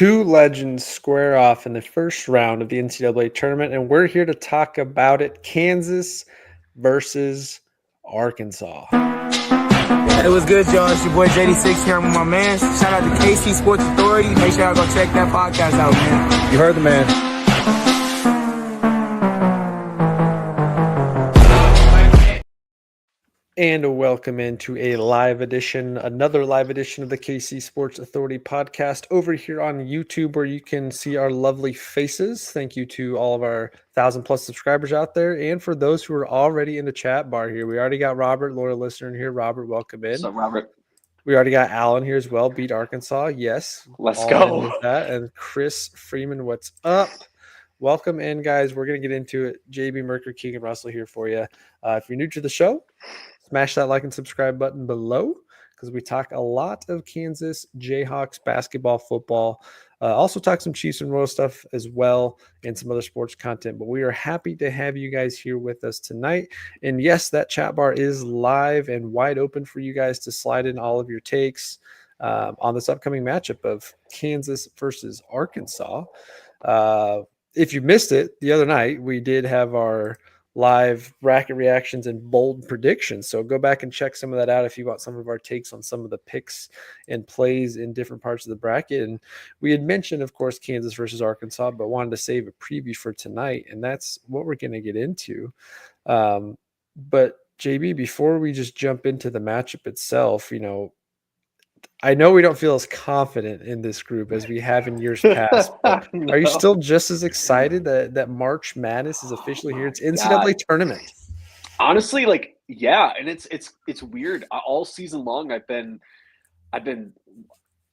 Two legends square off in the first round of the NCAA tournament, and we're here to talk about it. Kansas versus Arkansas. Hey, what's good, y'all? It's your boy JD6 here. I'm with my man. Shout out to KC Sports Authority. Make sure y'all go check that podcast out, man. You heard the man. And welcome into another live edition of the KC Sports Authority podcast over here on YouTube, where you can see our lovely faces. Thank you to all of our 1,000+ subscribers out there. And for those who are already in the chat bar here, we already got Robert, loyal listener in here. Robert, welcome in. What's up, Robert? We already got Alan here as well. Beat Arkansas. Yes. Let's go. With that. And Chris Freeman, what's up? Welcome in, guys. We're going to get into it. JB Merker, King and Russell here for you. If you're new to the show, smash that like and subscribe button below, because we talk a lot of Kansas Jayhawks basketball, football. Also talk some Chiefs and Royal stuff as well, and some other sports content. But we are happy to have you guys here with us tonight. And yes, that chat bar is live and wide open for you guys to slide in all of your takes on this upcoming matchup of Kansas versus Arkansas. If you missed it the other night, we did have our live bracket reactions and bold predictions. So go back and check some of that out if you want some of our takes on some of the picks and plays in different parts of the bracket. And we had mentioned, of course, Kansas versus Arkansas, but wanted to save a preview for tonight. And that's what we're going to get into. But JB, before we just jump into the matchup itself, I know we don't feel as confident in this group as we have in years past. But No. Are you still just as excited that March Madness is officially here? It's NCAA tournament. Honestly, yeah, and it's weird. All season long, I've been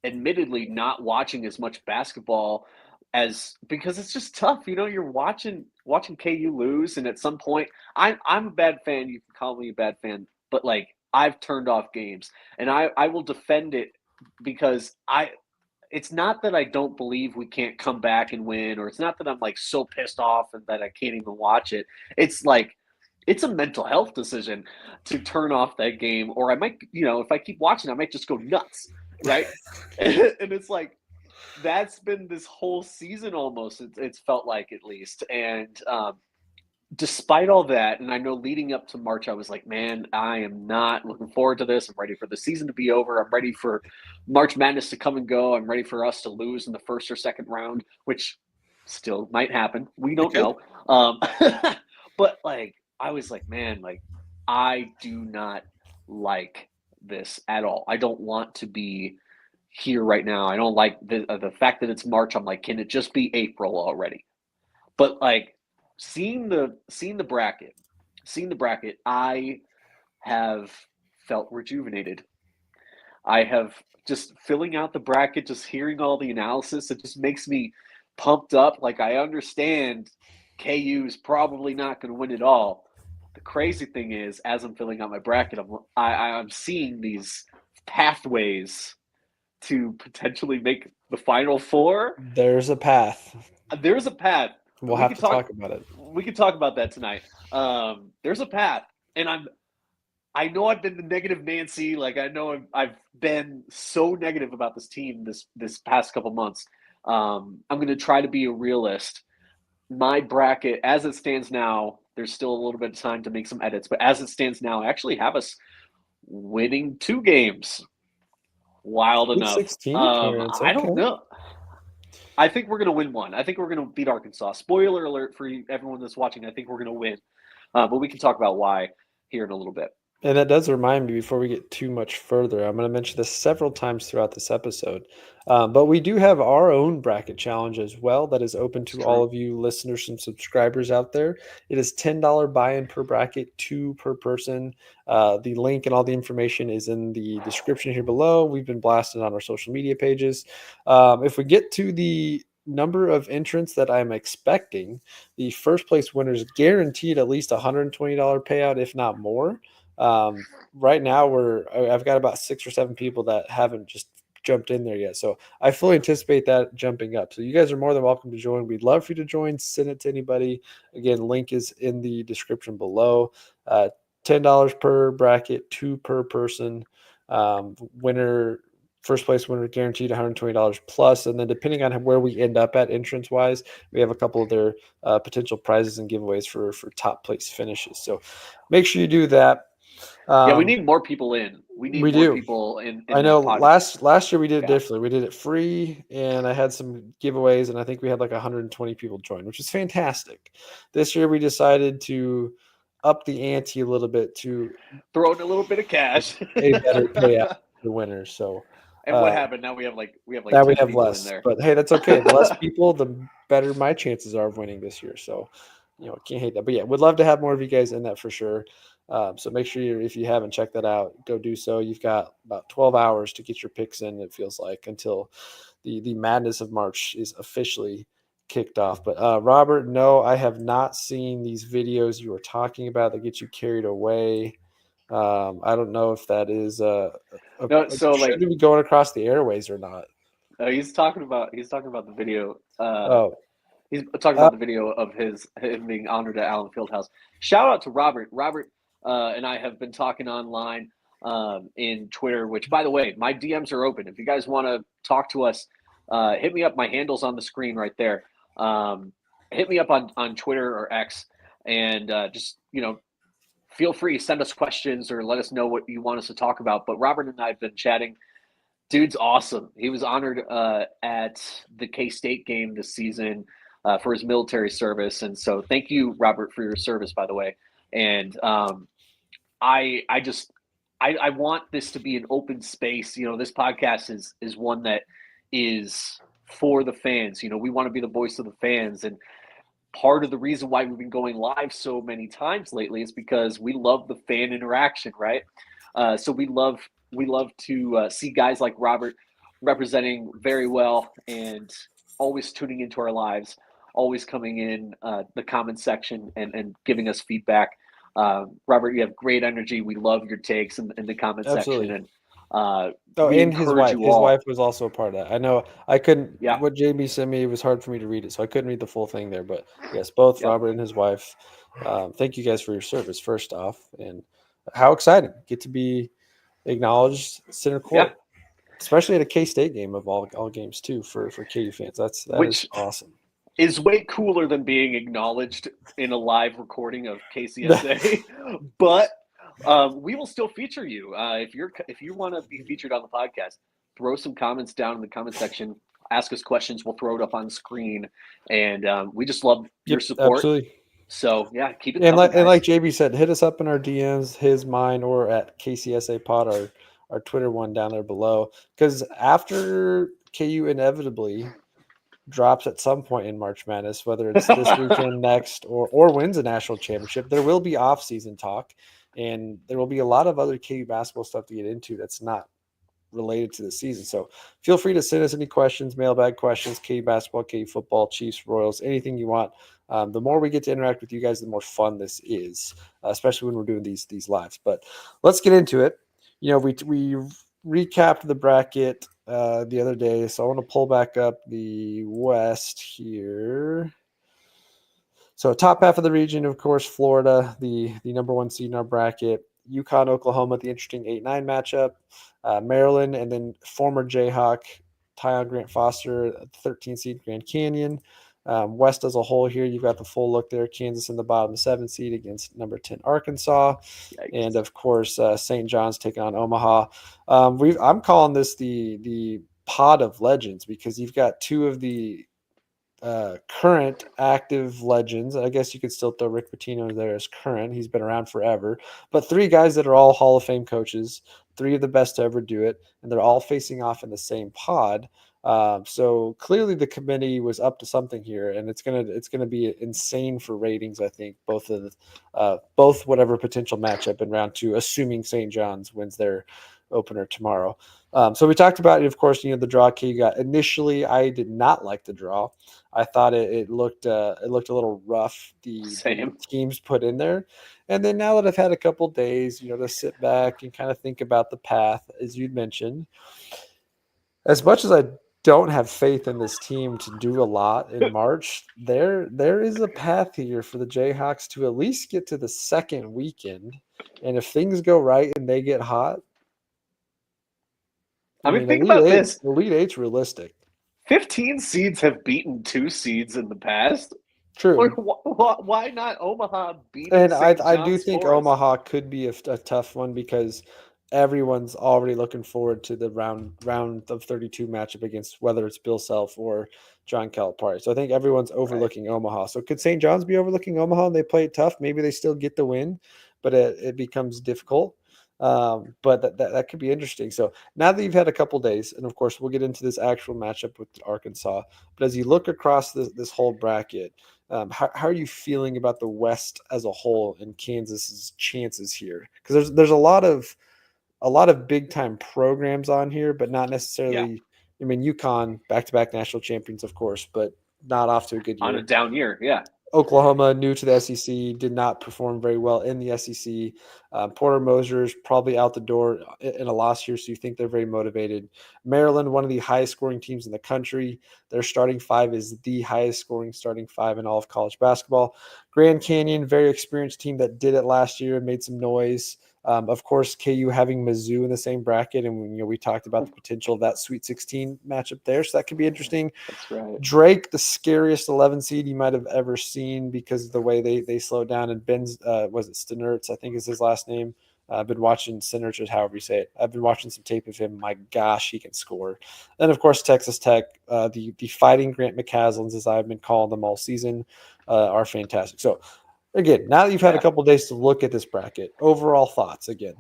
admittedly not watching as much basketball because it's just tough. You're watching KU lose, and at some point, I'm a bad fan. You can call me a bad fan, but I've turned off games, and I will defend it because it's not that I don't believe we can't come back and win, or it's not that I'm so pissed off and that I can't even watch it. It's it's a mental health decision to turn off that game, or I might, if I keep watching, I might just go nuts, right? And it's that's been this whole season almost. It's felt like, at least, and despite all that, and I know leading up to March, I was like, man, I am not looking forward to this. I'm ready for the season to be over. I'm ready for March Madness to come and go. I'm ready for us to lose in the first or second round, which still might happen. We don't know. But I was like, man, I do not like this at all. I don't want to be here right now. I don't like the fact that it's March. I'm like, can it just be April already? But seeing the bracket, I have felt rejuvenated. I have just filling out the bracket, just hearing all the analysis, it just makes me pumped up. I understand KU's probably not going to win it all. The crazy thing is, as I'm filling out my bracket, I'm seeing these pathways to potentially make the Final Four. There's a path. There's a path. We'll have to talk about it. We can talk about that tonight. There's a path, and I know I've been the negative Nancy. I know I've been so negative about this team this past couple months. I'm going to try to be a realist. My bracket, as it stands now, there's still a little bit of time to make some edits, but as it stands now, I actually have us winning 2 games. Wild enough. 16 I don't know. I think we're going to win one. I think we're going to beat Arkansas. Spoiler alert for everyone that's watching. I think we're going to win. But we can talk about why here in a little bit. And that does remind me, before we get too much further, I'm going to mention this several times throughout this episode. But we do have our own bracket challenge as well that is open to all of you listeners and subscribers out there. It is $10 buy-in per bracket, 2 per person. The link and all the information is in the description here below. We've been blasted on our social media pages. If we get to the number of entrants that I'm expecting, the first place winner is guaranteed at least $120 payout, if not more. Right now I've got about 6 or 7 people that haven't just jumped in there yet. So I fully anticipate that jumping up. So you guys are more than welcome to join. We'd love for you to join. Send it to anybody. Again, link is in the description below. $10 per bracket, 2 per person. Winner First place winner guaranteed $120 plus, and then depending on where we end up at entrance wise, we have a couple of their potential prizes and giveaways for top place finishes. So make sure you do that. Yeah, we need more people in. We need more people in I that know podcast. last year we did it differently. We did it free, and I had some giveaways, and I think we had like 120 people join, which is fantastic. This year we decided to up the ante a little bit to throw in a little bit of cash, a better payout for the winners. So and what happened? Now we have like now 10 we have people less, in there. but hey, that's okay. The less people, the better my chances are of winning this year. So, can't hate that. But yeah, would love to have more of you guys in that for sure. So make sure if you haven't checked that out, go do so. You've got about 12 hours to get your picks in. It feels like until the madness of March is officially kicked off. But Robert, no, I have not seen these videos you were talking about that get you carried away. I don't know if that is No, so should be going across the airways or not. He's talking about the video. He's talking about the video of him being honored at Allen Fieldhouse. Shout out to Robert. Robert and I have been talking online in Twitter, which, by the way, my DMs are open. If you guys want to talk to us, hit me up. My handle's on the screen right there. Hit me up on Twitter or X, and just feel free to send us questions or let us know what you want us to talk about. But Robert and I have been chatting. Dude's awesome. He was honored at the K-State game this season for his military service. And so thank you, Robert, for your service, by the way. And I want this to be an open space. This podcast is one that is for the fans. We want to be the voice of the fans. And part of the reason why we've been going live so many times lately is because we love the fan interaction, right? So we love to see guys like Robert representing very well and always tuning into our lives, always coming in the comment section and giving us feedback. Robert, you have great energy. We love your takes in the comment section. And and his wife. His wife was also a part of that. I know I couldn't. Yeah. What JB sent me, it was hard for me to read it, so I couldn't read the full thing there. But yes, both Robert and his wife. Thank you guys for your service, first off, and how exciting! Get to be acknowledged center court, especially at a K-State game of all games too for KU fans. That is awesome. Is way cooler than being acknowledged in a live recording of KCSA, but. We will still feature you if you want to be featured on the podcast. Throw some comments down in the comment section. Ask us questions. We'll throw it up on screen, and we just love your support. Absolutely. So yeah, keep it. And like JB said, hit us up in our DMs, his, mine, or at KCSA Pod, our Twitter one down there below. Because after KU inevitably drops at some point in March Madness, whether it's this weekend, next, or wins a national championship, there will be off-season talk. And there will be a lot of other KU basketball stuff to get into that's not related to the season. So feel free to send us any questions, mailbag questions, KU basketball, KU football, Chiefs, Royals, anything you want. The more we get to interact with you guys, the more fun this is, especially when we're doing these lives. But let's get into it. We recapped the bracket the other day, so I want to pull back up the West here. So top half of the region, of course, Florida, the number one seed in our bracket. UConn, Oklahoma, the interesting 8-9 matchup. Maryland, and then former Jayhawk, Tyon Grant Foster, 13 seed Grand Canyon. West as a whole here, you've got the full look there. Kansas in the bottom 7 seed against number 10 Arkansas. Yikes. And, of course, St. John's taking on Omaha. I'm calling this the pod of legends because you've got two of the current active legends. I guess you could still throw Rick Pitino there as current. He's been around forever. But 3 guys that are all Hall of Fame coaches, 3 of the best to ever do it, and they're all facing off in the same pod. So clearly the committee was up to something here, and it's gonna be insane for ratings. I think both whatever potential matchup in round 2, assuming St. John's wins their opener tomorrow. So we talked about it, of course, the draw KU got. Initially, I did not like the draw. I thought it looked a little rough, the teams put in there. And then now that I've had a couple days, to sit back and kind of think about the path, as you'd mentioned, as much as I don't have faith in this team to do a lot in March, there is a path here for the Jayhawks to at least get to the second weekend. And if things go right and they get hot, I I mean, mean, think about this. Elite Eight's realistic. 15 seeds have beaten 2 seeds in the past. Like, True. why not Omaha beating And St. I do John's think Forest? Omaha could be a tough one because everyone's already looking forward to the round of 32 matchup against whether it's Bill Self or John Calipari. So I think everyone's Right. overlooking Omaha. So could St. John's be overlooking Omaha and they play it tough? Maybe they still get the win, but it becomes difficult. But that could be interesting. So now that you've had a couple days, and of course we'll get into this actual matchup with Arkansas, but as you look across this whole bracket, how are you feeling about the West as a whole and Kansas's chances here? Because there's a lot of big time programs on here, but not Yeah. necessarily. I mean, UConn back to back national champions, of course, but not off to a good On a year. down year. Yeah. Oklahoma, new to the SEC, did not perform very well in the SEC. Porter Moser's probably out the door in a loss here, so you think they're very motivated. Maryland, one of the highest scoring teams in the country. Their starting five is the highest scoring starting five in all of college basketball. Grand Canyon, very experienced team that did it last year and made some noise. Of course, KU having Mizzou in the same bracket, and we talked about the potential of that Sweet 16 matchup there, so that could be interesting. That's right. Drake, the scariest 11 seed you might have ever seen because of the way they slowed down. And Ben's, was it Stenertz, I think is his last name. I've been watching Stenertz, or however you say it. I've been watching some tape of him. My gosh, he can score. And of course, Texas Tech, the fighting Grant McCaslins, as I've been calling them all season, are fantastic. So again, now that you've had a couple days to look at this bracket, overall thoughts again.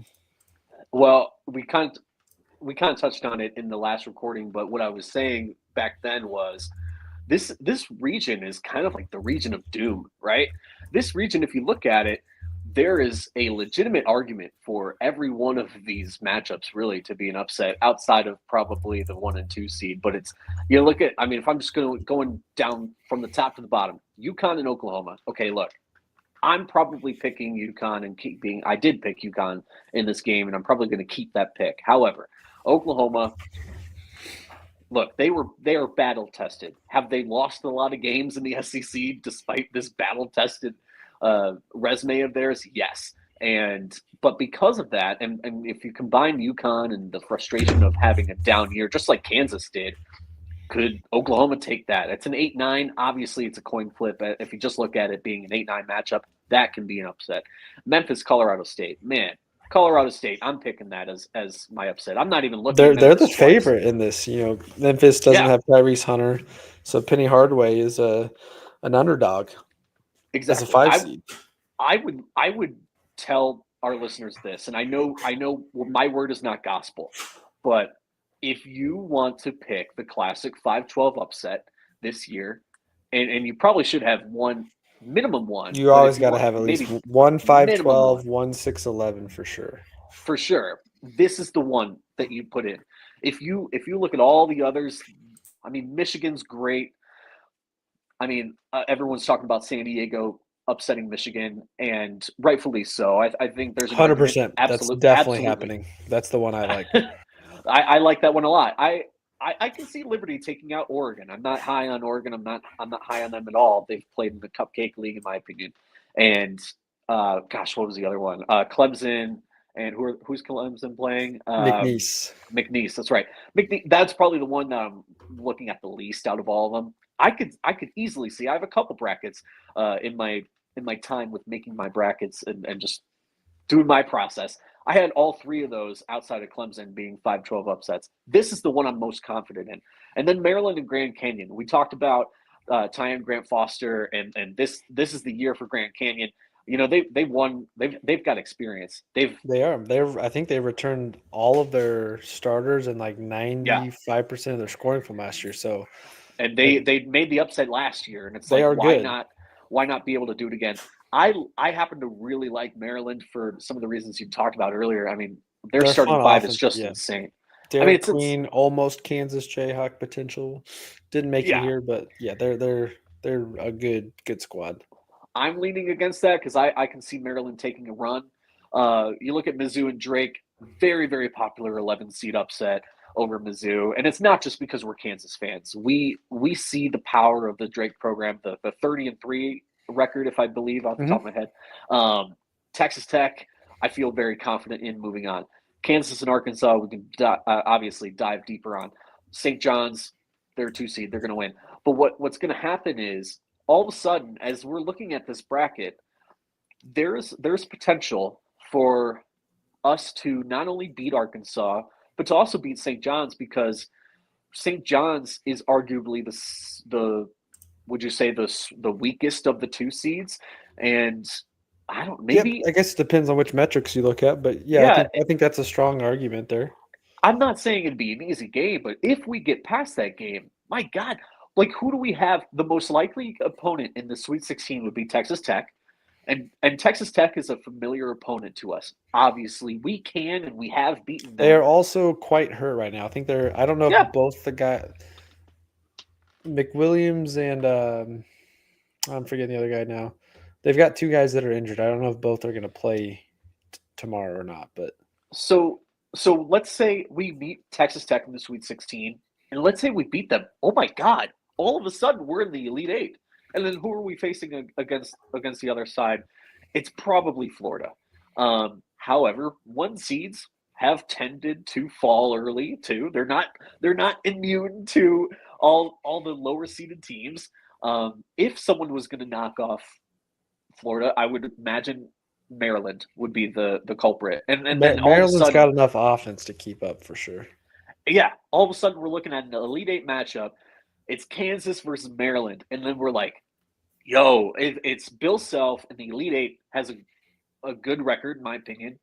Well, we kind of touched on it in the last recording, but what I was saying back then was this region is kind of like the region of doom, right? This region, if you look at it, there is a legitimate argument for every one of these matchups really to be an upset outside of probably the 1 and 2 seed. But it's, you look at, I mean, if I'm just going down from the top to the bottom, UConn and Oklahoma. Okay, look, I'm probably picking UConn and I did pick UConn in this game, and I'm probably going to keep that pick. However, Oklahoma, look, they are battle tested. Have they lost a lot of games in the SEC despite this battle tested resume of theirs? Yes. But because of that, and if you combine UConn and the frustration of having a down year, just like Kansas did, could Oklahoma take that? It's an 8-9. Obviously, it's a coin flip. If you just look at it being an 8-9 matchup, that can be an upset. Memphis, Colorado State. Man, Colorado State, I'm picking that as my upset. I'm not even looking at They're the Memphis twice. favorite in this. Memphis doesn't have Tyrese Hunter, so Penny Hardaway is an underdog as a Exactly. 5 seed. I would tell our listeners this, and I know my word is not gospel, but if you want to pick the classic 5-12 upset this year, and you probably should have minimum one. You always got to have at least one 5-12, one 6-11 for sure. For sure. This is the one that you put in. If you look at all the others, I mean, Michigan's great. I mean, everyone's talking about San Diego upsetting Michigan, and rightfully so. I think there's 100%. That's definitely happening. That's the one I like. I like that one a lot. I can see Liberty taking out Oregon. I'm not high on Oregon. I'm not high on them at all. They've played in the Cupcake League, in my opinion. And gosh, what was the other one? Clemson. And who's Clemson playing? McNeese. McNeese, that's right. That's probably the one that I'm looking at the least out of all of them. I could easily see. I have a couple brackets in my time with making my brackets and just doing my process. I had all three of those outside of Clemson being 5-12 upsets. This is the one I'm most confident in. And then Maryland and Grand Canyon. We talked about Tyon Grant Foster, and this is the year for Grand Canyon. You know, they've won. They've got experience. I think they returned all of their starters and like 95% of their scoring from last year. So, and they made the upset last year, and it's like, why not be able to do it again? I happen to really like Maryland for some of the reasons you talked about earlier. I mean, their starting five is just insane. Derek Queen, almost Kansas Jayhawk potential, didn't make it here, but yeah, they're a good squad. I'm leaning against that because I can see Maryland taking a run. You look at Mizzou and Drake, very, very popular 11 seed upset over Mizzou. And it's not just because we're Kansas fans. We see the power of the Drake program, the 30-3 record, if I believe, off the top of my head. Texas Tech, I feel very confident in moving on. Kansas and Arkansas, we can obviously dive deeper on. St. John's, they're 2 seed, they're going to win. But what's going to happen is all of a sudden, as we're looking at this bracket, there's potential for us to not only beat Arkansas, but to also beat St. John's, because St. John's is arguably the would you say the weakest of the 2 seeds, and I don't maybe I guess it depends on which metrics you look at, but yeah, yeah. I think that's a strong argument there. I'm not saying it'd be an easy game, but if we get past that game, my God, like who do we have? The most likely opponent in the Sweet 16 would be Texas Tech. And Texas Tech is a familiar opponent to us. Obviously, we can and we have beaten them. They are also quite hurt right now. I think I don't know if both the guy McWilliams and I'm forgetting the other guy now. They've got 2 guys that are injured. I don't know if both are going to play tomorrow or not, but so let's say we meet Texas Tech in the Sweet 16, and let's say we beat them. Oh my God! All of a sudden, we're in the Elite Eight, and then who are we facing against the other side? It's probably Florida. However, 1 seeds have tended to fall early too. They're not immune to all the lower seeded teams. If someone was going to knock off Florida, I would imagine Maryland would be the culprit. And then Maryland's all of a sudden, got enough offense to keep up for sure. Yeah, all of a sudden we're looking at an Elite Eight matchup. It's Kansas versus Maryland, and then we're like, yo, it's Bill Self, and the Elite Eight has a good record, in my opinion.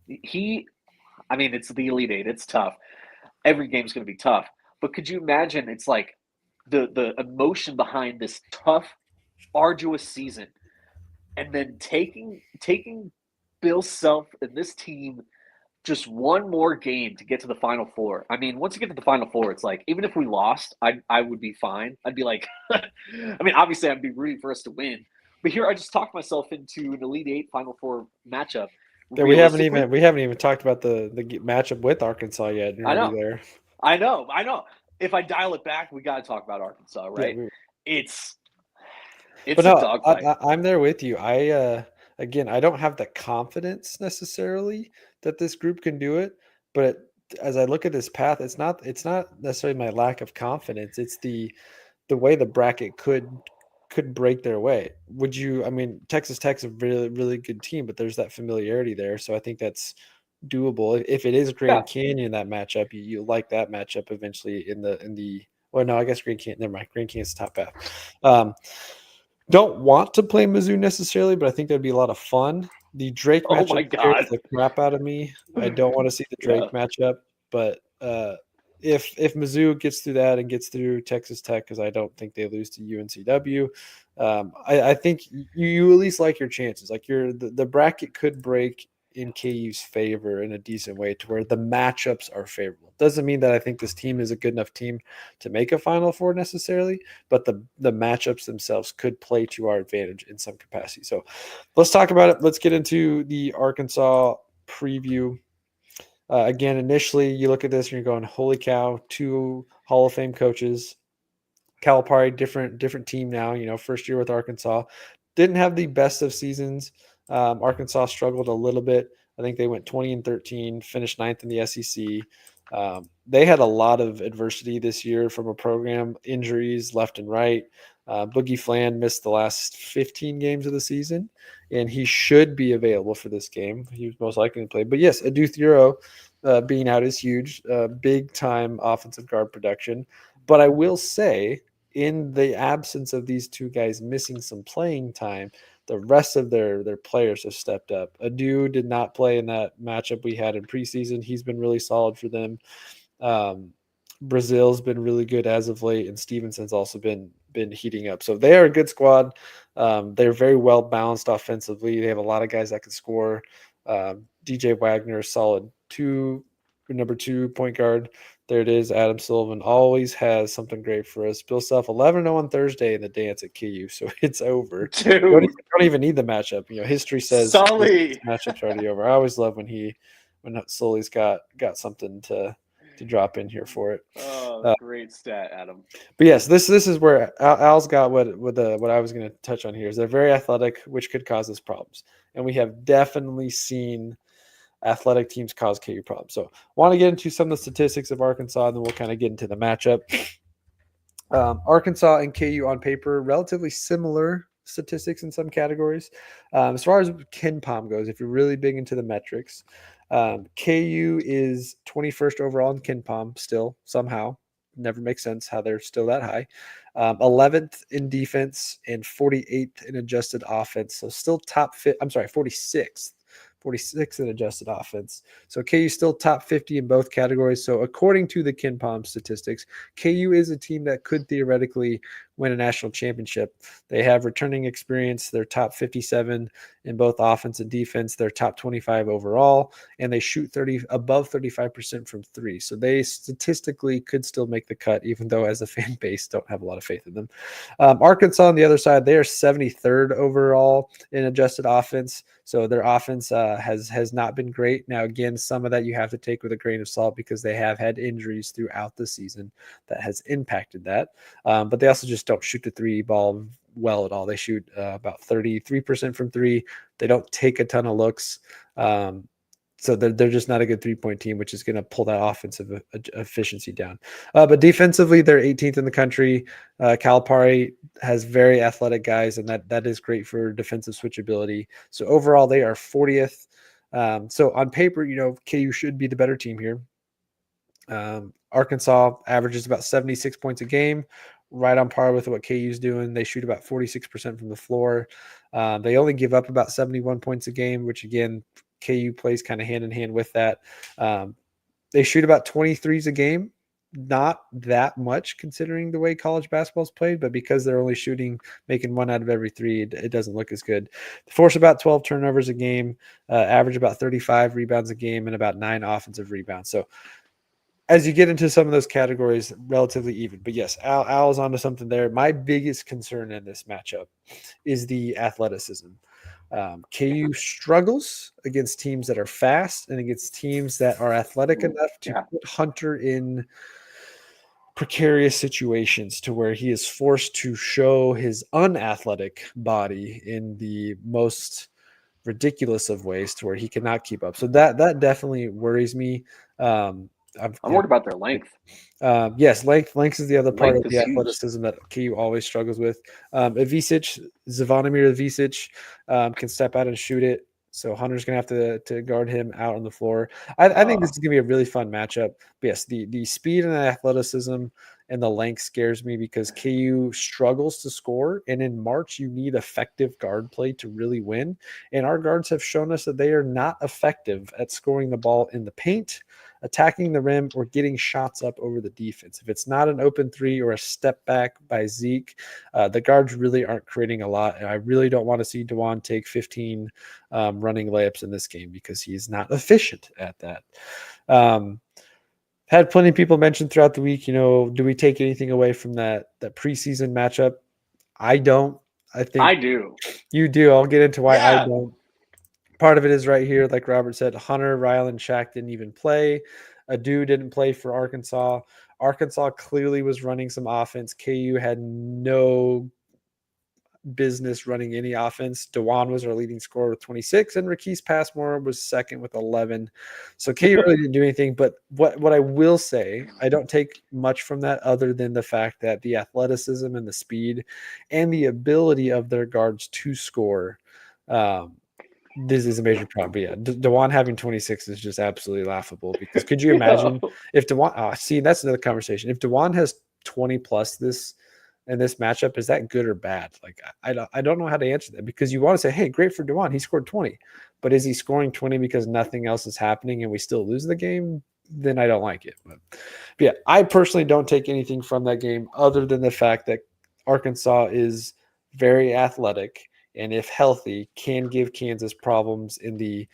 It's the Elite Eight. It's tough. Every game's going to be tough. But could you imagine? It's like the emotion behind this tough, arduous season, and then taking Bill Self and this team just one more game to get to the Final Four. I mean, once you get to the Final Four, it's like, even if we lost, I would be fine. I'd be like, obviously I'd be rooting for us to win. But here I just talked myself into an Elite Eight Final Four matchup. Yeah, we haven't even talked about the matchup with Arkansas yet. I know. If I dial it back, we got to talk about Arkansas, right? Yeah, it's a dogfight. I'm there with you. Again, I don't have the confidence necessarily that this group can do it, but as I look at this path, it's not necessarily my lack of confidence. It's the way the bracket could break their way. Texas Tech's a really, really good team, but there's that familiarity there. So I think that's doable. If it is Grand Canyon, that matchup, you like that matchup eventually well, no, I guess Grand Canyon, never mind. Grand Canyon's top half. Don't want to play Mizzou necessarily, but I think that'd be a lot of fun. The Drake matchup scares the crap out of me. I don't want to see the Drake matchup, but if Mizzou gets through that and gets through Texas Tech, because I don't think they lose to UNCW, I think you at least like your chances. Like the bracket could break in KU's favor in a decent way to where the matchups are favorable. Doesn't mean that I think this team is a good enough team to make a Final Four necessarily, but the matchups themselves could play to our advantage in some capacity. So let's talk about it. Let's get into the Arkansas preview. Again, initially you look at this and you're going, holy cow, 2 Hall of Fame coaches. Calipari, different team now, first year with Arkansas. Didn't have the best of seasons. Arkansas struggled a little bit. I think they went 20-13, finished 9th in the SEC. They had a lot of adversity this year from a program, injuries left and right. Boogie Flan missed the last 15 games of the season, and he should be available for this game. He was most likely to play. But yes, Adu Thuro being out is huge, big-time offensive guard production. But I will say, in the absence of these 2 guys missing some playing time, the rest of their players have stepped up. Adu did not play in that matchup we had in preseason. He's been really solid for them. Brazil's been really good as of late, and Stevenson's also been heating up. So they are a good squad. They're very well balanced offensively. They have a lot of guys that can score. DJ Wagner, solid number 2 point guard. There it is. Adam Sullivan always has something great for us. Bill Self 11-0 on Thursday in the dance at KU, so it's over. Dude. Don't even need the matchup. History says Sully. Matchup's already over. I always love when Sully's got something to drop in here for it. Oh, great stat, Adam. But yes, this is where Al's got what I was going to touch on here is they're very athletic, which could cause us problems, and we have definitely seen athletic teams cause KU problems. So want to get into some of the statistics of Arkansas, and then we'll kind of get into the matchup. Arkansas and KU on paper, relatively similar statistics in some categories. As far as KenPom goes, if you're really big into the metrics, KU is 21st overall in KenPom still, somehow. Never makes sense how they're still that high. 11th in defense and 48th in adjusted offense. So still top 46th. 46th in adjusted offense. So KU still top 50 in both categories. So according to the KenPom statistics, KU is a team that could theoretically win a national championship. They have returning experience. They're top 57 in both offense and defense. They're top 25 overall, and they shoot above 35% from three. So they statistically could still make the cut, even though as a fan base don't have a lot of faith in them. Arkansas on the other side, they are 73rd overall in adjusted offense. So their offense has not been great. Now, again, some of that you have to take with a grain of salt because they have had injuries throughout the season that has impacted that. But they also just don't shoot the three ball well at all. They shoot about 33% from three. They don't take a ton of looks. So they're just not a good three-point team, which is going to pull that offensive efficiency down. But defensively, they're 18th in the country. Calipari has very athletic guys, and that is great for defensive switchability. So overall, they are 40th. So on paper, KU should be the better team here. Arkansas averages about 76 points a game, right on par with what KU's doing. They shoot about 46% from the floor. They only give up about 71 points a game, which again, KU plays kind of hand in hand with that. They shoot about 23s a game. Not that much considering the way college basketball is played, but because they're only making one out of every three, it doesn't look as good. They force about 12 turnovers a game, average about 35 rebounds a game, and about 9 offensive rebounds. So as you get into some of those categories, relatively even. But yes, Al's onto something there. My biggest concern in this matchup is the athleticism. KU struggles against teams that are fast and against teams that are athletic enough to put Hunter in precarious situations to where he is forced to show his unathletic body in the most ridiculous of ways to where he cannot keep up. So that definitely worries me. I'm worried about their length. Yes, length is the other part of the Huge. athleticism that KU always struggles with. Zvonimir Ivisic can step out and shoot it. So Hunter's going to have to guard him out on the floor. I think this is going to be a really fun matchup. But yes, the speed and the athleticism and the length scares me because KU struggles to score. And in March, you need effective guard play to really win. And our guards have shown us that they are not effective at scoring the ball in the paint, attacking the rim, or getting shots up over the defense. If it's not an open three or a step back by Zeke, the guards really aren't creating a lot. And I really don't want to see DeJuan take 15 running layups in this game because he's not efficient at that. Had plenty of people mention throughout the week, do we take anything away from that preseason matchup? I don't. I think I do. You do. I'll get into why I don't. Part of it is right here, like Robert said, Hunter, Ryland, Shaq didn't even play. Adu didn't play for Arkansas. Arkansas clearly was running some offense. KU had no business running any offense. DeJuan was our leading scorer with 26, and Rakees Passmore was second with 11. So KU really didn't do anything. But what I will say, I don't take much from that other than the fact that the athleticism and the speed and the ability of their guards to score this is a major problem. But yeah, DeJuan having 26 is just absolutely laughable because could you imagine if DeJuan see, that's another conversation. If DeJuan has 20 plus this matchup, is that good or bad? Like I don't know how to answer that because you want to say, hey, great for DeJuan, he scored 20. But is he scoring 20 because nothing else is happening and we still lose the game? Then I don't like it. But yeah, I personally don't take anything from that game other than the fact that Arkansas is very athletic and if healthy, can give Kansas problems in the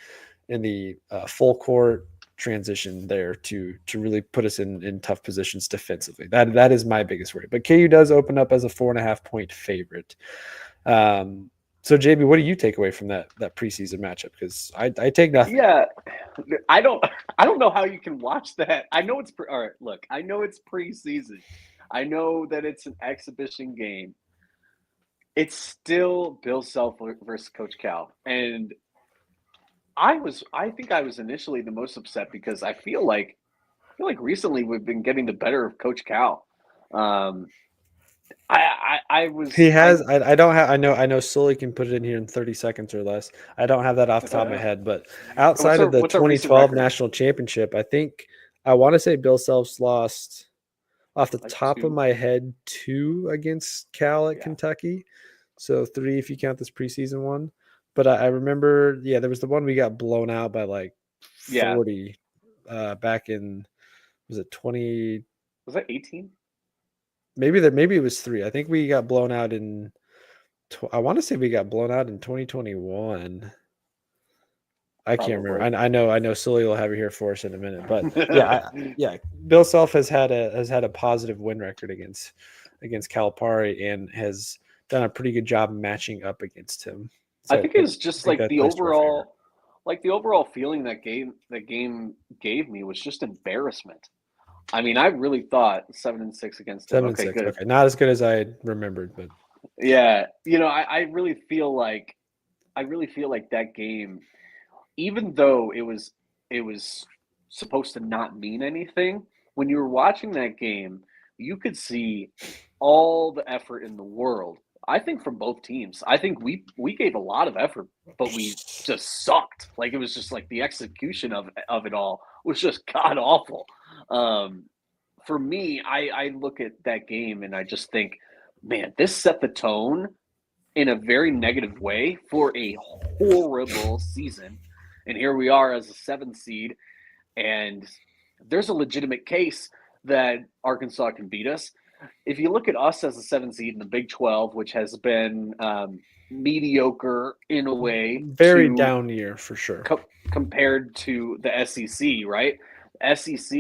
full court transition there to really put us in tough positions defensively. That is my biggest worry. But KU does open up as a 4.5 point favorite. So JB, what do you take away from that preseason matchup? Because I take nothing. Yeah, I don't know how you can watch that. I know it's all right. Look, I know it's preseason. I know that it's an exhibition game. It's still Bill Self versus Coach Cal, and I think I was initially the most upset because I feel like recently we've been getting the better of Coach Cal. Um, I was He I has. I don't have. I know Sully can put it in here in 30 seconds or less. I don't have that off the top of my head, but outside of the what's our recent 2012 record? national championship, I want to say Bill Self's lost off the Like top of two? my head 2 against Cal at Yeah. Kentucky, so 3 if you count this preseason one. But I remember, yeah, there was the one we got blown out by like Yeah. 40 back in, was it 20? Was that 18? Maybe it was 3. I think we got blown out in. I want to say we got blown out in 2021. I can't remember. Probably. I know Sully will have it here for us in a minute, but yeah. Bill Self has had a positive win record against Calipari and has done a pretty good job matching up against him. I So think it was I just think like that plays to our favor. the overall feeling that game gave me was just embarrassment. I mean, I really thought 7-6 against them. Seven and Okay, six. good. Okay, not as good as I remembered, but Yeah, I really feel like that game, even though it was supposed to not mean anything, when you were watching that game, you could see all the effort in the world. I think from both teams. I think we gave a lot of effort, but we just sucked. Like it was just like the execution of it all was just god awful. Um, for me, I look at that game and I just think, man, this set the tone in a very negative way for a horrible season. And here we are as a 7 seed, and there's a legitimate case that Arkansas can beat us. If you look at us as a 7 seed in the Big 12, which has been mediocre in a way very to down year for sure. compared to the SEC, right? SEC,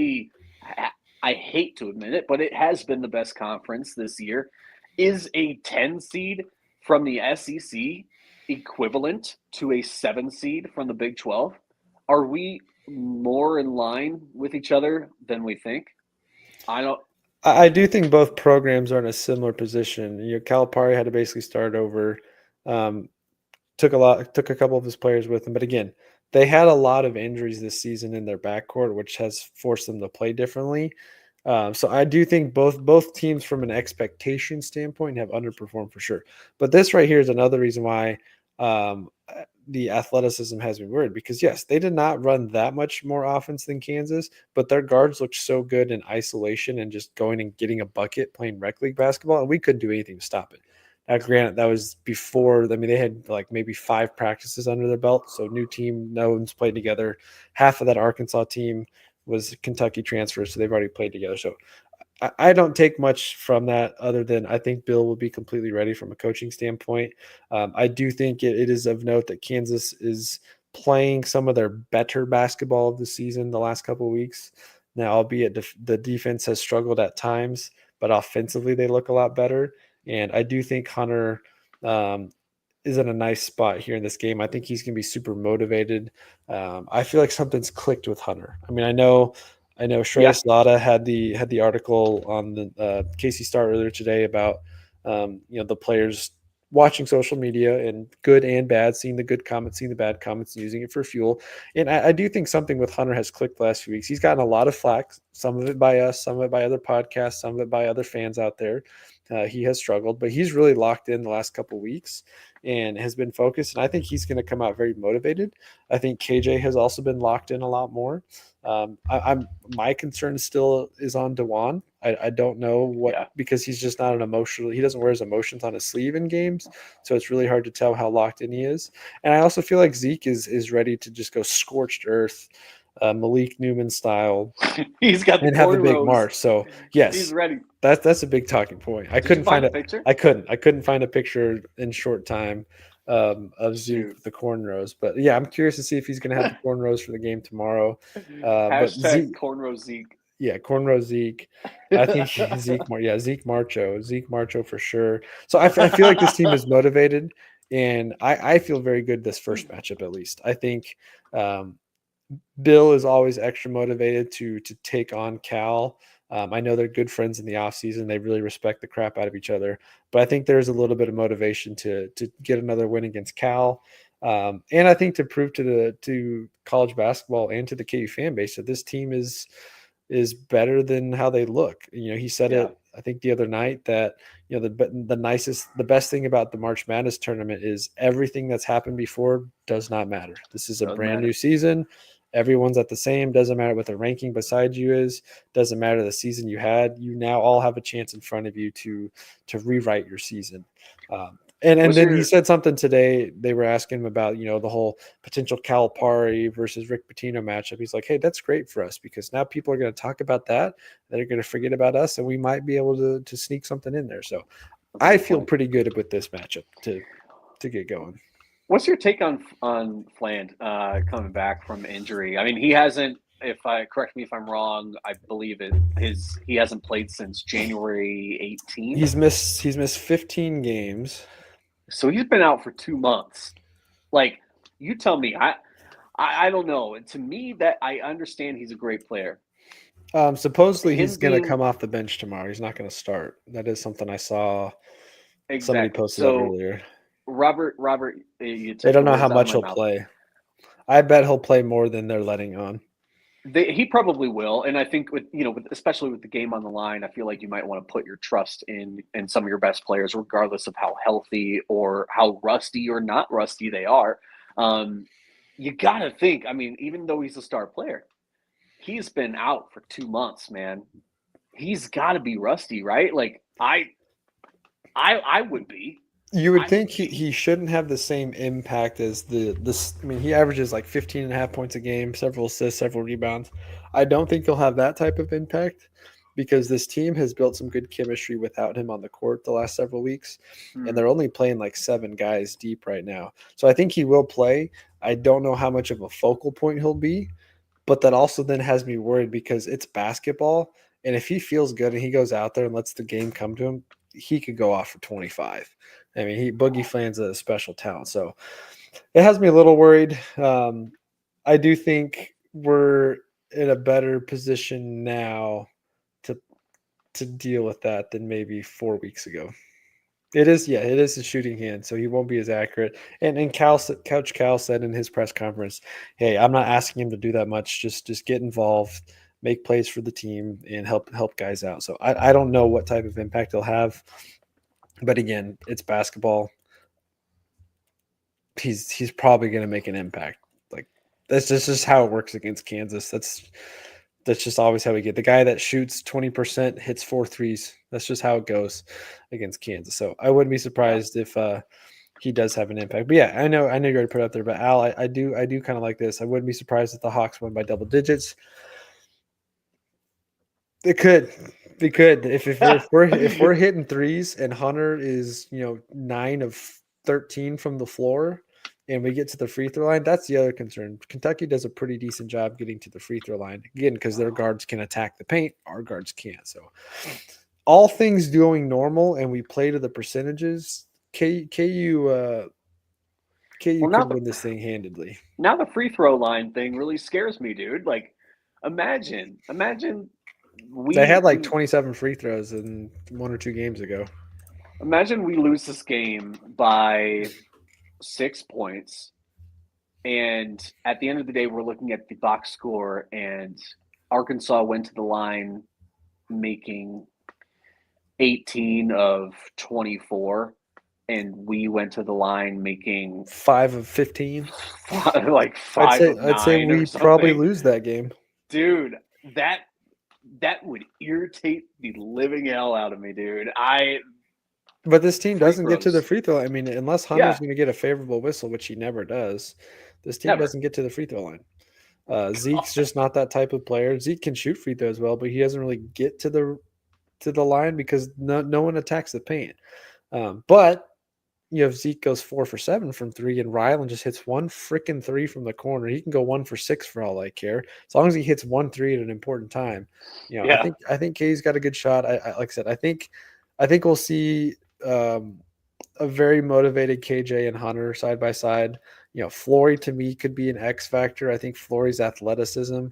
I hate to admit it, but it has been the best conference this year. Is a 10 seed from the SEC equivalent to a 7 seed from the Big 12? Are we more in line with each other than we think? I don't. I do think both programs are in a similar position. Calipari had to basically start over. Um, took a couple of his players with him, but again, they had a lot of injuries this season in their backcourt, which has forced them to play differently. So I do think both teams, from an expectation standpoint, have underperformed for sure. But this right here is another reason why the athleticism has me worried, because yes, they did not run that much more offense than Kansas, but their guards looked so good in isolation and just going and getting a bucket playing rec league basketball, and we couldn't do anything to stop it. Now, granted, that was before. I mean, they had like maybe 5 practices under their belt, so new team, no one's played together. Half of that Arkansas team was Kentucky transfers, so they've already played together. So I don't take much from that other than I think Bill will be completely ready from a coaching standpoint. I do think it is of note that Kansas is playing some of their better basketball of the season the last couple of weeks. Now, albeit the defense has struggled at times, but offensively they look a lot better. And I do think Hunter is in a nice spot here in this game. I think he's going to be super motivated. I feel like something's clicked with Hunter. I mean, I know Yeah, Shreyas Lada had the article on the Casey Star earlier today about the players watching social media, and good and bad, seeing the good comments, seeing the bad comments, and using it for fuel. And I do think something with Hunter has clicked the last few weeks. He's gotten a lot of flack, some of it by us, some of it by other podcasts, some of it by other fans out there. He has struggled, but he's really locked in the last couple of weeks and has been focused. And I think he's going to come out very motivated. I think KJ has also been locked in a lot more. My concern still is on DeJuan. I don't know what, yeah. because he's just not an emotional. He doesn't wear his emotions on his sleeve in games, so it's really hard to tell how locked in he is. And I also feel like Zeke is ready to just go scorched earth, Malik Newman style, He's got the and have the big cornrows. march. So He's yes, ready. that's a big talking point. I Did you couldn't find find a it. picture? I couldn't find a picture in short time of Zeke Dude. with the cornrows. But yeah, I'm curious to see if he's going to have the cornrows for the game tomorrow. But Hashtag Zeke, cornrow Zeke. yeah, cornrow Zeke. I think Zeke Marcho for sure. So I feel like this team is motivated, and I feel very good this first matchup at least. I think Bill is always extra motivated to take on Cal. I know they're good friends in the offseason. They really respect the crap out of each other. But I think there's a little bit of motivation to get another win against Cal. And I think to prove to college basketball and to the KU fan base that this team is better than how they look. He said Yeah. it, I think, the other night that the best thing about the March Madness tournament is everything that's happened before does not matter. This is a Doesn't brand matter. new season. Everyone's at the same. Doesn't matter what the ranking beside you is. Doesn't matter the season you had. You now all have a chance in front of you to rewrite your season. And What's then he your said something today. They were asking him about the whole potential Calipari versus Rick Pitino matchup. He's like, hey, that's great for us because now people are going to talk about that. They're going to forget about us, and we might be able to sneak something in there. So That's a I good feel point. pretty good with this matchup to get going. What's your take on Fland coming back from injury? I mean, he hasn't. If I correct me if I'm wrong, I believe he hasn't played since January 18th. He's missed 15 games. So he's been out for 2 months. Like, you tell me, I don't know. To me, that I understand he's a great player. Supposedly Him he's going to being come off the bench tomorrow. He's not going to start. That is something I saw somebody exactly. posted that So earlier. Robert, you They took the don't know how words out of much my he'll mouth. play. I bet he'll play more than they're letting on. He probably will, and I think especially with the game on the line, I feel like you might want to put your trust in some of your best players, regardless of how healthy or how rusty or not rusty they are. Um, you got to think. I mean, even though he's a star player, he's been out for 2 months, man. He's got to be rusty, right? Like I would be. You would I think would he, be. he shouldn't have the same impact as this. I mean, he averages like 15 and a half points a game, several assists, several rebounds. I don't think he'll have that type of impact because this team has built some good chemistry without him on the court the last several weeks. And Hmm. they're only playing like 7 guys deep right now. So I think he will play. I don't know how much of a focal point he'll be, but that also then has me worried because it's basketball. And if he feels good and he goes out there and lets the game come to him, he could go off for 25. I mean, Boogie Fland's a special talent. So it has me a little worried. I do think we're in a better position now to deal with that than maybe 4 weeks ago. It is, yeah, it is a shooting hand, so he won't be as accurate. And Couch Cal said in his press conference, "Hey, I'm not asking him to do that much. Just get involved, make plays for the team, and help guys out." So I don't know what type of impact he'll have, but again, it's basketball. He's probably going to make an impact. Like that's just how it works against Kansas. That's just always how we get the guy that shoots 20% hits 4 threes. That's just how it goes against Kansas. So I wouldn't be Yeah. surprised if he does have an impact. But yeah, I know you already put it up there, but Al, I do kind of like this. I wouldn't be surprised if the Hawks win by double digits. It could. They could. If we're hitting threes and Hunter is 9 of 13 from the floor, and we get to the free throw line, that's the other concern. Kentucky does a pretty decent job getting to the free throw line again because their guards can attack the paint, our guards can't. So all things going normal, and we play to the percentages. KU Well, now could the win this thing handedly. now the free throw line thing really scares me, dude. Like, imagine They had like we 27 free throws in 1 or 2 games ago. imagine we lose this game by 6 points, and at the end of the day, we're looking at the box score, and Arkansas went to the line making 18 of 24, and we went to the line making 5 of 15. like I'd five say of I'd say nine or we probably something. lose that game. Dude, that that would irritate the living hell out of me, dude. But this team Free doesn't get to the throws. free throw. I mean, unless Hunter's Yeah, going to get a favorable whistle, which he never does, this team never. doesn't get to the free throw line. Oh Zeke's God. just not that type of player. Zeke can shoot free throws well, but he doesn't really get to the line because no one attacks the paint. But Zeke goes 4 for 7 from three, and Rylan just hits one freaking three from the corner. He can go 1 for 6 for all I care, as long as he hits 1 3 at an important time. I Yeah. think K's got a good shot. Like I said, I think we'll see a very motivated KJ and Hunter side by side. Flory to me could be an X factor. I think Flory's athleticism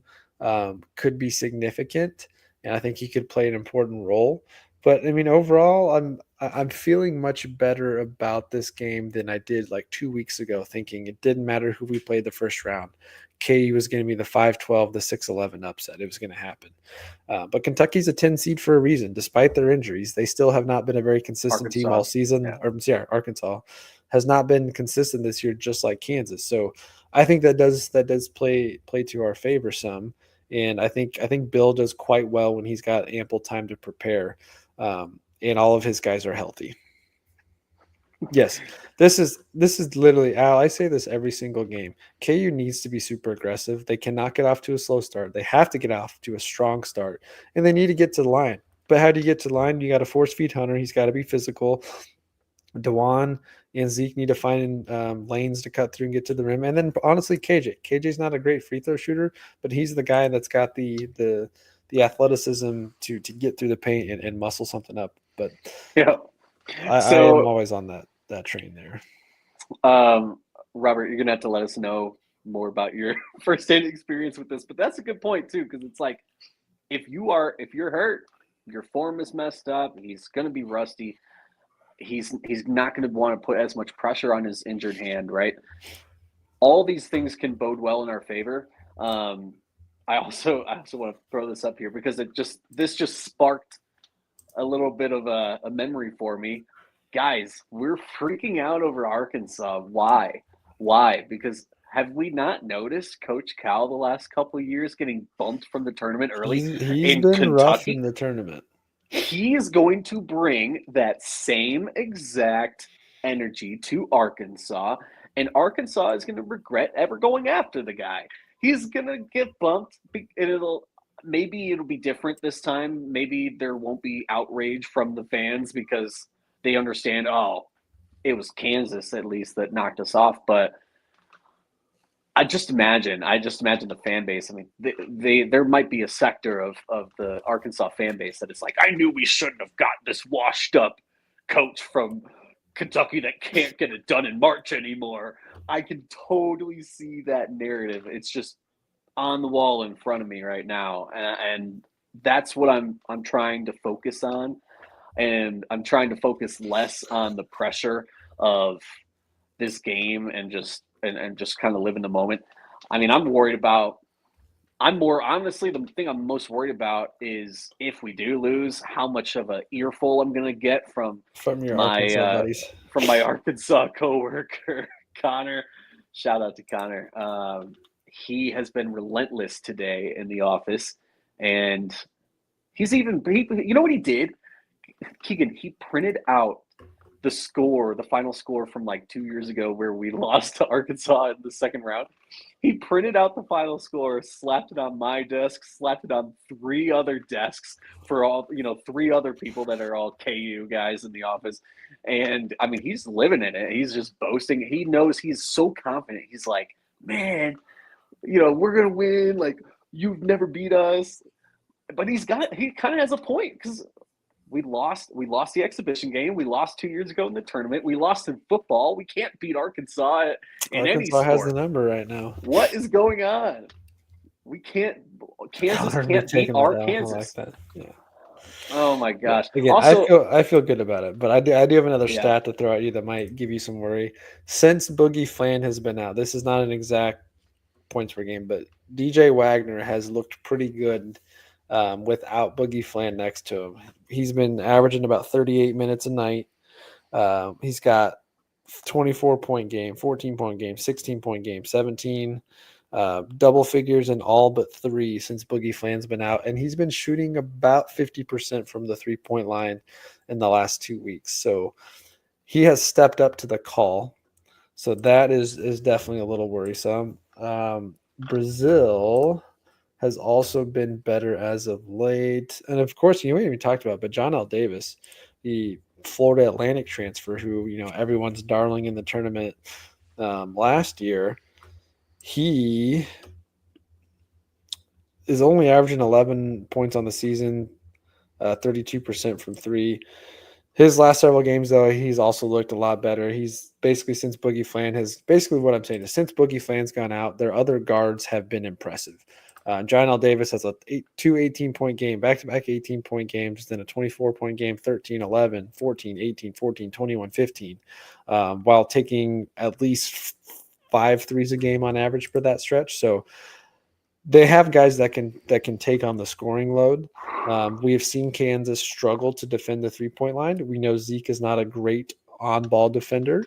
could be significant, and I think he could play an important role. But I mean, overall, I'm feeling much better about this game than I did like 2 weeks ago, thinking it didn't matter who we played the first round. KU was going to be the 5-12, the 6-11 upset. It was going to happen. But Kentucky's a 10 seed for a reason. Despite their injuries, they still have not been a very consistent team all season. Yeah. Arkansas has not been consistent this year, just like Kansas. So I think that does play to our favor some. And I think Bill does quite well when he's got ample time to prepare, and all of his guys are healthy. Yes, this is literally, Al, I say this every single game. KU needs to be super aggressive. They cannot get off to a slow start. They have to get off to a strong start, and they need to get to the line. But how do you get to the line? You got to force feed Hunter. He's got to be physical. Dewan and Zeke need to find lanes to cut through and get to the rim. And then honestly, KJ's not a great free throw shooter, but he's the guy that's got the athleticism to get through the paint and muscle something up. But yeah, I am always on that train there. Robert, you're gonna have to let us know more about your first-hand experience with this, but that's a good point too, because it's like if you're hurt, your form is messed up, he's gonna be rusty. He's not going to want to put as much pressure on his injured hand, right? All these things can bode well in our favor. I also want to throw this up here because this just sparked a little bit of a memory for me. Guys, we're freaking out over Arkansas. Why? Because have we not noticed Coach Cal the last couple of years getting bumped from the tournament early? He's in been Kentucky, rough in the tournament. He is going to bring that same exact energy to Arkansas, and Arkansas is going to regret ever going after the guy. He's going to get bumped, and maybe it'll be different this time. Maybe there won't be outrage from the fans because they understand, oh, it was Kansas at least that knocked us off. But I just imagine the fan base. I mean, there might be a sector of the Arkansas fan base that is like, I knew we shouldn't have got this washed up coach from Kentucky that can't get it done in March anymore. I can totally see that narrative. It's just on the wall in front of me right now, and that's what I'm trying to focus on, and I'm trying to focus less on the pressure of this game and just kind of live in the moment. I mean, honestly, the thing I'm most worried about is if we do lose, how much of an earful I'm going to get from your Arkansas buddies, from my Arkansas coworker, Connor. Shout out to Connor. He has been relentless today in the office, and you know what he did? Keegan, he printed out the final score from like 2 years ago where we lost to Arkansas in the second round. He printed out the final score, slapped it on my desk, slapped it on 3 other desks for all, 3 other people that are all KU guys in the office. And I mean, he's living in it. He's just boasting. He knows, he's so confident. He's like, man, we're going to win. Like, you've never beat us. But he kind of has a point because we lost the exhibition game. We lost 2 years ago in the tournament. We lost in football. We can't beat Arkansas in any sport. Arkansas has the number right now. What is going on? We can't. Kansas can't beat our Kansas. I like that. Yeah. Oh my gosh. Again, also, I feel good about it, but I do have another stat to throw at you that might give you some worry. Since Boogie Flan has been out, this is not an exact points per game, but DJ Wagner has looked pretty good without Boogie Flan next to him. He's been averaging about 38 minutes a night. He's got 24-point game, 14-point game, 16-point game, 17 double figures in all but 3 since Boogie Flan's been out, and he's been shooting about 50% from the 3-point line in the last 2 weeks. So he has stepped up to the call. So that is definitely a little worrisome. Brazil has also been better as of late. And of course, we haven't even talked about, but John L. Davis, the Florida Atlantic transfer who, everyone's darling in the tournament last year, he is only averaging 11 points on the season, 32% from 3. His last several games, though, he's also looked a lot better. He's basically, since Boogie Flan has – basically what I'm saying is since Boogie Flan's gone out, their other guards have been impressive. John L. Davis has two 18-point game, back-to-back 18-point games, then a 24-point game, 13, 11, 14, 18, 14, 21, 15, while taking at least 5 threes a game on average for that stretch. So they have guys that can take on the scoring load. We have seen Kansas struggle to defend the 3-point line. We know Zeke is not a great on-ball defender.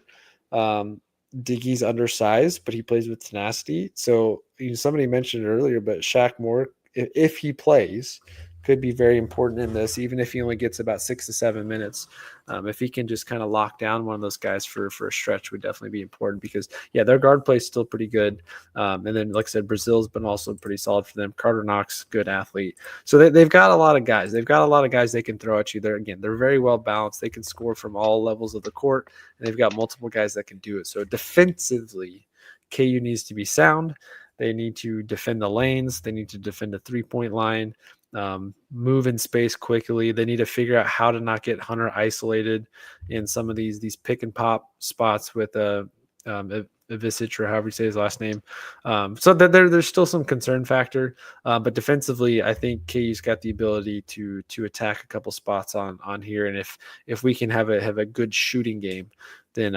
Dickey's undersized, but he plays with tenacity. So somebody mentioned it earlier, but Shaq Moore, if he plays, could be very important in this, even if he only gets about 6 to 7 minutes. If he can just kind of lock down one of those guys for a stretch, would definitely be important because, yeah, their guard play is still pretty good. And then, like I said, Brazil's been also pretty solid for them. Carter Knox, good athlete. So they've got a lot of guys. They've got a lot of guys they can throw at you. They're very well balanced. They can score from all levels of the court, and they've got multiple guys that can do it. So defensively, KU needs to be sound. They need to defend the lanes. They need to defend the 3-point line. Move in space quickly. They need to figure out how to not get Hunter isolated in some of these pick and pop spots with Ivisic, or however you say his last name. So that there's still some concern factor, but defensively, I think KU's got the ability to attack a couple spots on here, and if we can have a good shooting game, then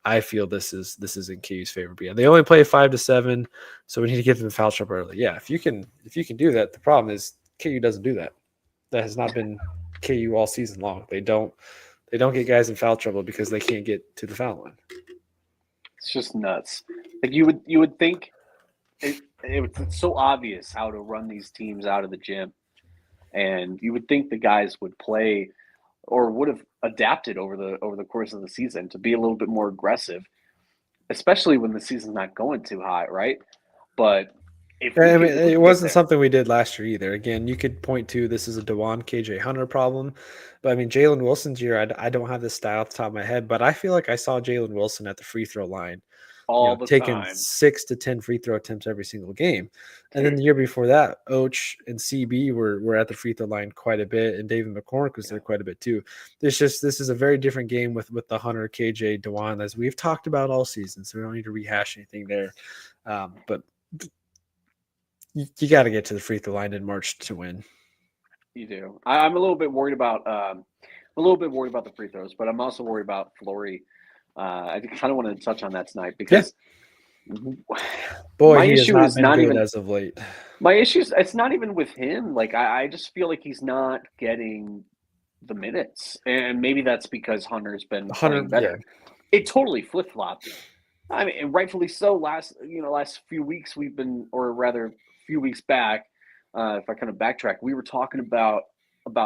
I feel this is in KU's favor. But yeah, they only play 5 to 7, so we need to get them the foul trap early. Yeah, if you can do that, the problem is KU doesn't do that. That has not been KU all season long. They don't get guys in foul trouble because they can't get to the foul line. It's just nuts. Like you would think it's so obvious how to run these teams out of the gym, and you would think the guys would play or would have adapted over the course of the season to be a little bit more aggressive, especially when the season's not going too hot, right? But it wasn't something we did last year either. Again, you could point to this is a DeJuan KJ Hunter problem, but I mean Jalen Wilson's year, I don't have this stat off the top of my head, but I feel like I saw Jalen Wilson at the free throw line all the taking time, 6 to 10 free throw attempts every single game. And then the year before that, Och and CB were at the free throw line quite a bit, and David McCormick was there quite a bit too. This is a very different game with the Hunter KJ DeJuan, as we've talked about all season, so we don't need to rehash anything there. But you got to get to the free throw line in March to win. You do. I'm a little bit worried about the free throws, but I'm also worried about Flory. I kind of want to touch on that tonight because, boy, my issue is not even as of late. My issue is it's not even with him. Like I just feel like he's not getting the minutes, and maybe that's because Hunter's been playing better. Yeah. It totally flip flopped. I mean, and rightfully so. Last few weeks we've been, or rather, few weeks back, if I kind of backtrack, we were talking about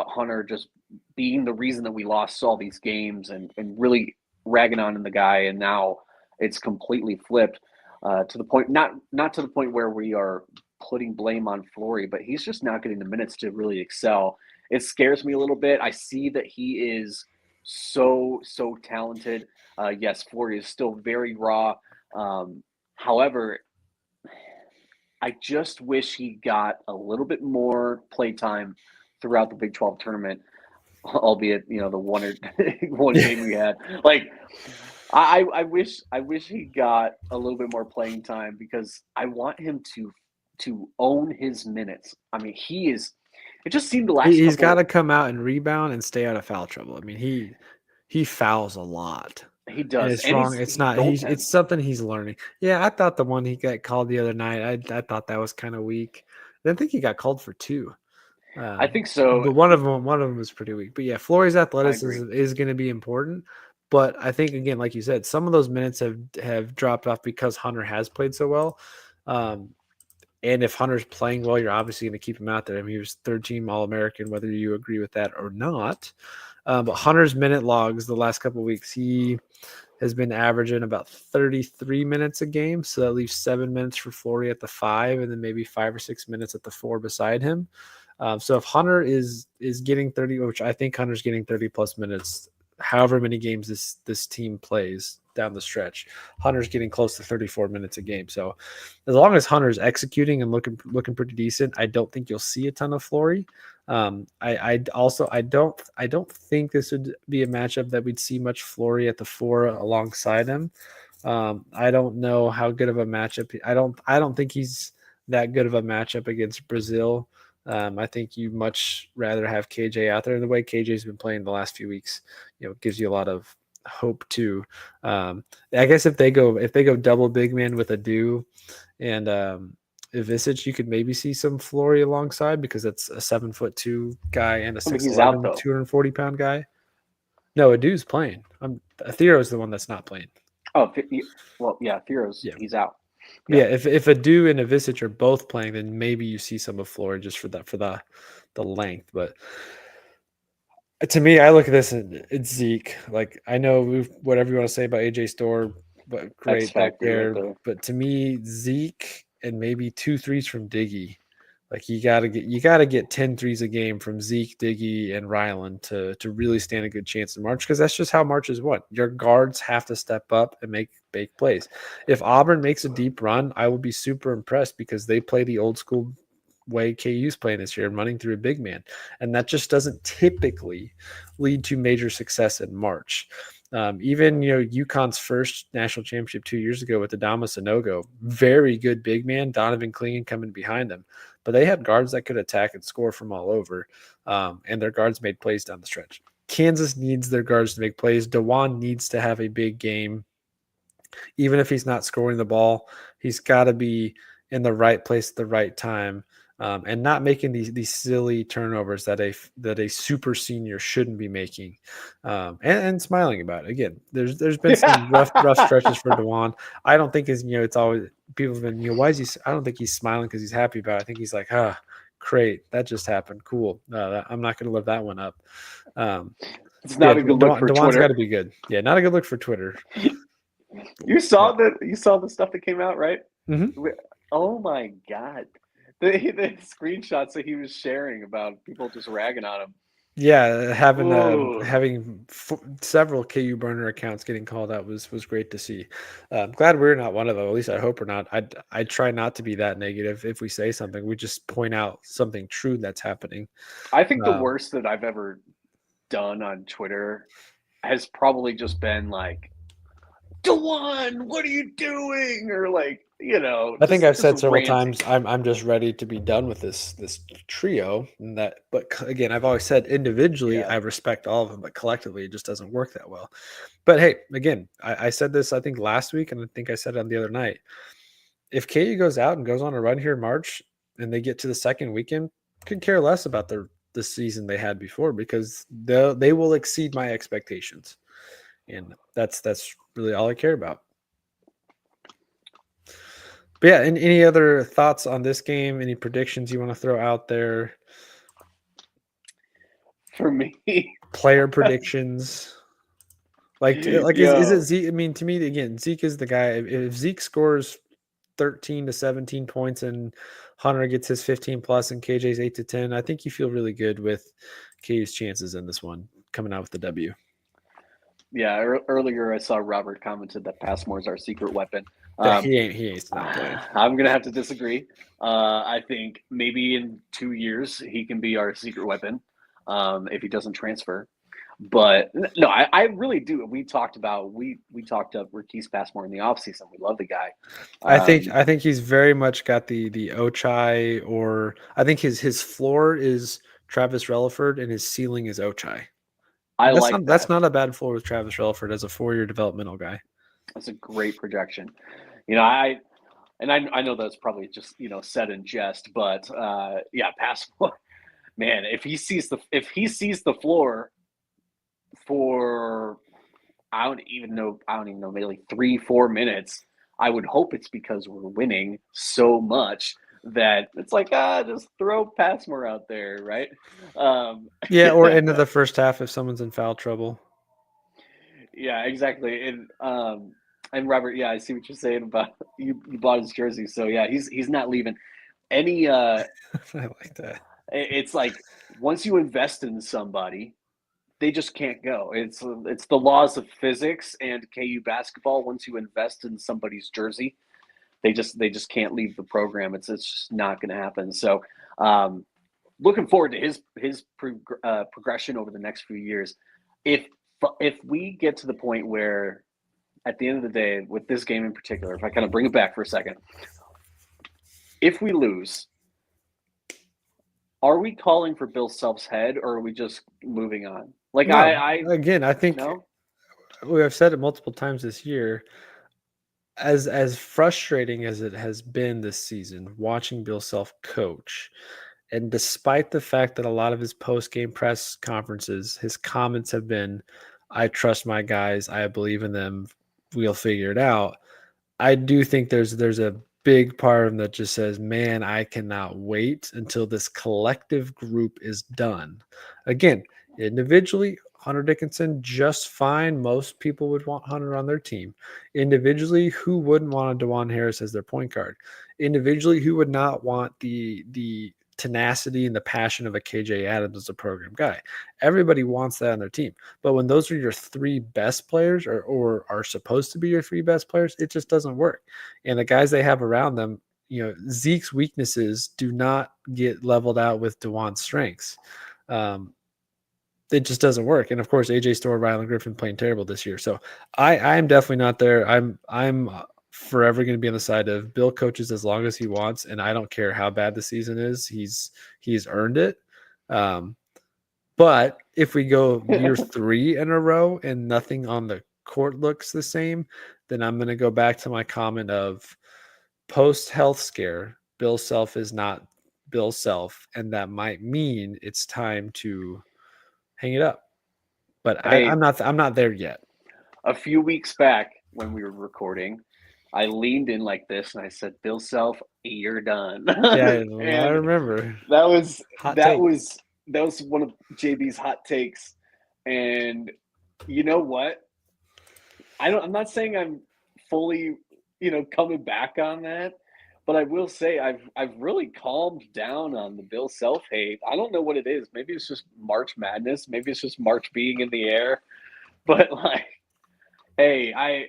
Hunter just being the reason that we lost all these games and really ragging on the guy, and now it's completely flipped to the point, not to the point where we are putting blame on Flory, but he's just not getting the minutes to really excel. It scares me a little bit. I see that he is so talented. Yes, Flory is still very raw. However, I just wish he got a little bit more playtime throughout the Big 12 tournament, albeit the one game we had. Like, I wish he got a little bit more playing time because I want him to own his minutes. I mean, he is. It just seemed the last. He's got to come out and rebound and stay out of foul trouble. I mean, he fouls a lot. He does. And it's wrong. It's not. It's something he's learning. Yeah, I thought the one he got called the other night, I thought that was kind of weak. I didn't think he got called for 2. I think so. But one of them was pretty weak. But yeah, Flory's athleticism is going to be important. But I think, again, like you said, some of those minutes have dropped off because Hunter has played so well. And if Hunter's playing well, you're obviously going to keep him out there. I mean, he was 3rd-team All-American, whether you agree with that or not. But Hunter's minute logs the last couple of weeks, he has been averaging about 33 minutes a game. So that leaves 7 minutes for Flory at the 5, and then maybe 5 or 6 minutes at the 4 beside him. So if Hunter is getting 30, which I think Hunter's getting 30-plus minutes, however many games this team plays down the stretch, Hunter's getting close to 34 minutes a game. So as long as Hunter's executing and looking pretty decent, I don't think you'll see a ton of Flory. I don't think this would be a matchup that we'd see much Flory at the 4 alongside him. I don't know how good of a matchup. I don't think he's that good of a matchup against Brazil. I think you much rather have KJ out there. And the way KJ's been playing the last few weeks, gives you a lot of hope too. I guess if they go double big man with Adu and Ivisic, you could maybe see some Flory alongside because it's a 7'2" guy and a I mean, he's out 6'11", though. 240-pound guy. No, Adu's playing. Thero's the one that's not playing. Oh, well, yeah, Thero's he's out. Yeah, if Adu and Ivisic are both playing, then maybe you see some of Flory just for the length. But to me, I look at this and it's Zeke. Like, I know whatever you want to say about AJ Storr, but great back there. Right there. But to me, Zeke and maybe 2 threes from Diggy. Like, you gotta get 10 threes a game from Zeke, Diggy, and Ryland to really stand a good chance in March, because that's just how March is won. Your guards have to step up and make big plays. If Auburn makes a deep run, I will be super impressed because they play the old school way KU's playing this year and running through a big man. And that just doesn't typically lead to major success in March. Even, UConn's first national championship 2 years ago with Adama Sanogo, very good big man, Donovan Clingan coming behind him. But they had guards that could attack and score from all over, and their guards made plays down the stretch. Kansas needs their guards to make plays. DeJuan needs to have a big game. Even if he's not scoring the ball, he's got to be in the right place at the right time. And not making these silly turnovers that a super senior shouldn't be making, and smiling about it. Again, there's been some rough stretches for DeJuan. I don't think it's always people have been why is he? I don't think he's smiling because he's happy about it. I think he's like, great, that just happened, cool. I'm not going to live that one up. It's not a good look for DeJuan's Twitter. got to be good. Yeah, not a good look for Twitter. You saw the stuff that came out, right? Mm-hmm. Oh my God. The screenshots that he was sharing about people just ragging on him. Yeah, having several KU burner accounts getting called out was great to see. I'm glad we're not one of them. At least I hope we're not. I try not to be that negative. If we say something, we just point out something true that's happening. I think the worst that I've ever done on Twitter has probably just been like, DeJuan, what are you doing? Or like, I think I've said several times I'm just ready to be done with this trio. But again, I've always said individually I respect all of them, but collectively it just doesn't work that well. But hey, again, I said this I think last week, and I think I said it on the other night. If KU goes out and goes on a run here in March, and they get to the second weekend, could care less about the season they had before, because they will exceed my expectations, and that's really all I care about. But yeah, and any other thoughts on this game? Any predictions you want to throw out there? For me, player predictions. Is it Zeke? I mean, to me, again, Zeke is the guy. If Zeke scores 13 to 17 points and Hunter gets his 15 plus and KJ's 8 to 10, I think you feel really good with KU's chances in this one coming out with the W. Yeah, earlier I saw Robert commented that Passmore is our secret weapon. He ain't not playing. I'm gonna have to disagree. I think maybe in 2 years he can be our secret weapon if he doesn't transfer. But no, I really do. We talked up Marquise Passmore in the offseason. We love the guy. I think he's very much got the Ochai, or I think his floor is Travis Relaford and his ceiling is Ochai. That's not a bad floor with Travis Relaford as a 4-year developmental guy. That's a great projection. I know that's probably just said in jest, but Passmore, man, if he sees the floor for I don't even know, maybe 3-4 minutes, I would hope it's because we're winning so much that it's like, just throw Passmore out there, right? Or into the first half if someone's in foul trouble. Yeah, exactly. And Robert, I see what you're saying about you bought his jersey, so yeah, he's not leaving. Any I like that. It's like once you invest in somebody, they just can't go. It's the laws of physics and KU basketball. Once you invest in somebody's jersey, they just can't leave the program. It's just not going to happen. So, looking forward to his progression over the next few years. If we get to the point where, at the end of the day, with this game in particular, if I kind of bring it back for a second, if we lose, are we calling for Bill Self's head, or are we just moving on? Like No, I again, I think no. we have said it multiple times this year. As frustrating as it has been this season, watching Bill Self coach, and despite the fact that a lot of his post-game press conferences, his comments have been, "I trust my guys. I believe in them. We'll figure it out." I do think there's a big part of him that just says, "Man, I cannot wait until this collective group is done." Again, individually, Hunter Dickinson just fine. Most people would want Hunter on their team. Individually, who wouldn't want a DeJuan Harris as their point guard? Individually, who would not want the tenacity and the passion of a KJ Adams as a program guy? Everybody wants that on their team. But when those are your three best players or are supposed to be your three best players, it just doesn't work. And the guys they have around them, Zeke's weaknesses do not get leveled out with DeJuan's strengths. It just doesn't work. And of course, AJ Storr, Rylan Griffin playing terrible this year. So I am definitely not there. I'm forever going to be on the side of Bill coaches as long as he wants, and I don't care how bad the season is. He's earned it. But if we go year 3 in a row and nothing on the court looks the same, then I'm going to go back to my comment of post health scare. Bill Self is not Bill Self, and that might mean it's time to hang it up. But Hey, I'm not there yet. a few weeks back when we were recording, I leaned in like this and I said, "Bill Self, you're done." Yeah, I And remember. that was Hot that take. was that was one of JB's hot takes. And you know what? I'm not saying I'm fully, coming back on that, but I will say I've really calmed down on the Bill Self hate. I don't know what it is. Maybe it's just March Madness. Maybe it's just March being in the air. But like, hey, I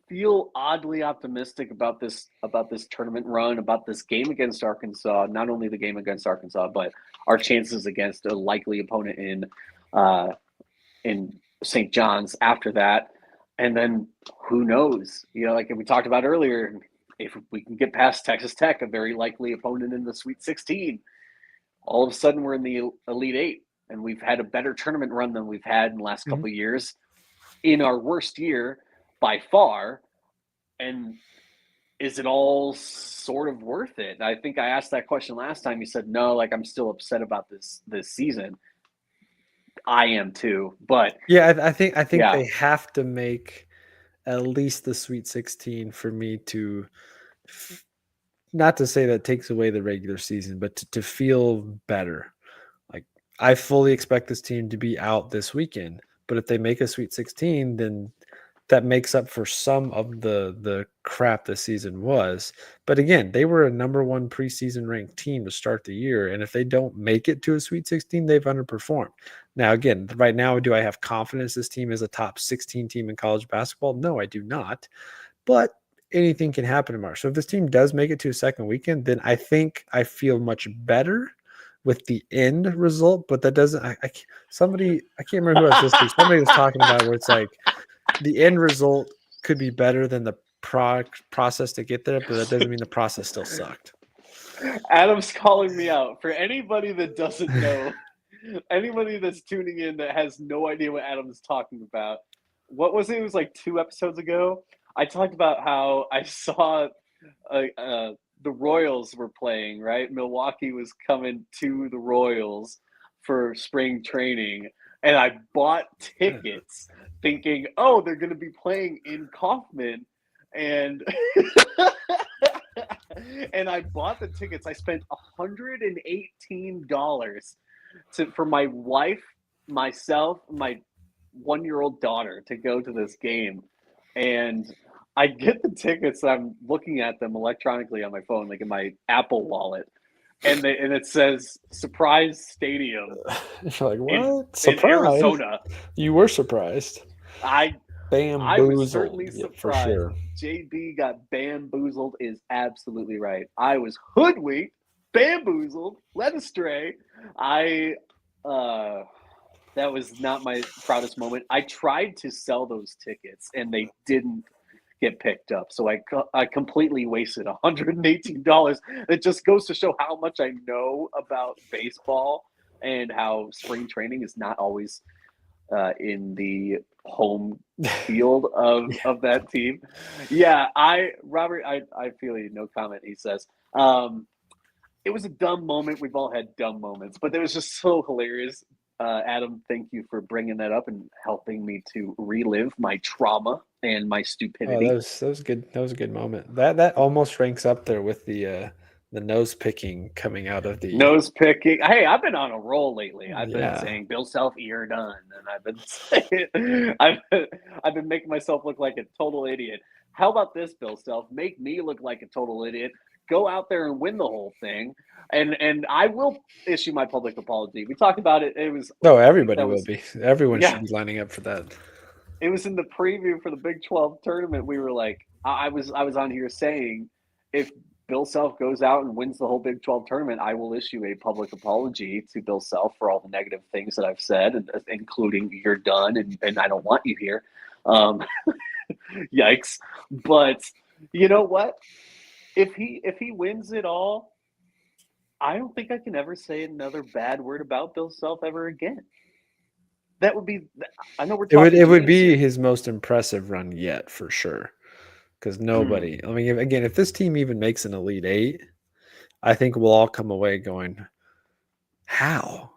feel oddly optimistic about this tournament run, about this game against Arkansas. Not only the game against Arkansas, but our chances against a likely opponent in St. John's after that. And then who knows? Like we talked about earlier, if we can get past Texas Tech, a very likely opponent in the Sweet 16, all of a sudden we're in the Elite Eight, and we've had a better tournament run than we've had in the last couple of years, in our worst year by far. And is it all sort of worth it? I think I asked that question last time. You said no. Like, I'm still upset about this season. I am too, but Yeah, I think yeah. they have to make at least the Sweet 16 for me to, not to say that takes away the regular season, but to feel better. Like, I fully expect this team to be out this weekend, but if they make a Sweet 16, then that makes up for some of the crap this season was. But again, they were a number 1 preseason ranked team to start the year, and if they don't make it to a Sweet 16, they've underperformed. Now, again, right now, do I have confidence this team is a top 16 team in college basketball? No, I do not. But anything can happen tomorrow. So if this team does make it to a second weekend, then I think I feel much better with the end result. But that doesn't. I can't remember who I was listening to. Somebody was talking about where it's like the end result could be better than the process to get there, but that doesn't mean the process still sucked. Adam's calling me out. For anybody that doesn't know, anybody that's tuning in that has no idea what Adam's talking about, what was it? It was like 2 episodes ago. I talked about how I saw the Royals were playing, right? Milwaukee was coming to the Royals for spring training, and I bought tickets thinking, oh, they're going to be playing in Kaufman, and and I bought the tickets. I spent $118 for my wife, myself, my 1-year-old daughter to go to this game. And I get the tickets. I'm looking at them electronically on my phone, like in my Apple wallet. And it says surprise stadium. You're like, what? In Arizona. You were surprised. I was certainly surprised. For sure. JB got bamboozled is absolutely right. I was hoodwinked, bamboozled, led astray. That was not my proudest moment. I tried to sell those tickets, and they didn't get picked up. So I completely wasted $118. It just goes to show how much I know about baseball and how spring training is not always in the home field of that team. Yeah, Robert, I feel you. No comment. He says. It was a dumb moment. We've all had dumb moments, but it was just so hilarious. Adam, thank you for bringing that up and helping me to relive my trauma and my Oh, stupidity. that was good. That was a good moment. That almost ranks up there with the nose picking coming out of the Nose picking. Hey, I've been on a roll lately. I've been yeah. saying Bill Self, you're done, and I've been saying I've been making myself look like a total idiot. How about this, Bill Self? Make me look like a total idiot. Go out there and win the whole thing, and I will issue my public apology. We talked about it. It was No, I think everybody that will was be. Everyone yeah. should be lining up for that. It was in the preview for the Big 12 tournament. We were like, I was on here saying, if Bill Self goes out and wins the whole Big 12 tournament, I will issue a public apology to Bill Self for all the negative things that I've said, and, including you're done and I don't want you here. Yikes! But you know what? If he wins it all, I don't think I can ever say another bad word about Bill Self ever again. That would be. I know we're talking. It would dreams be here. his most impressive run yet for sure. Because Hmm. nobody, I mean, again, if this team even makes an Elite Eight, I think we'll all come away going, "How?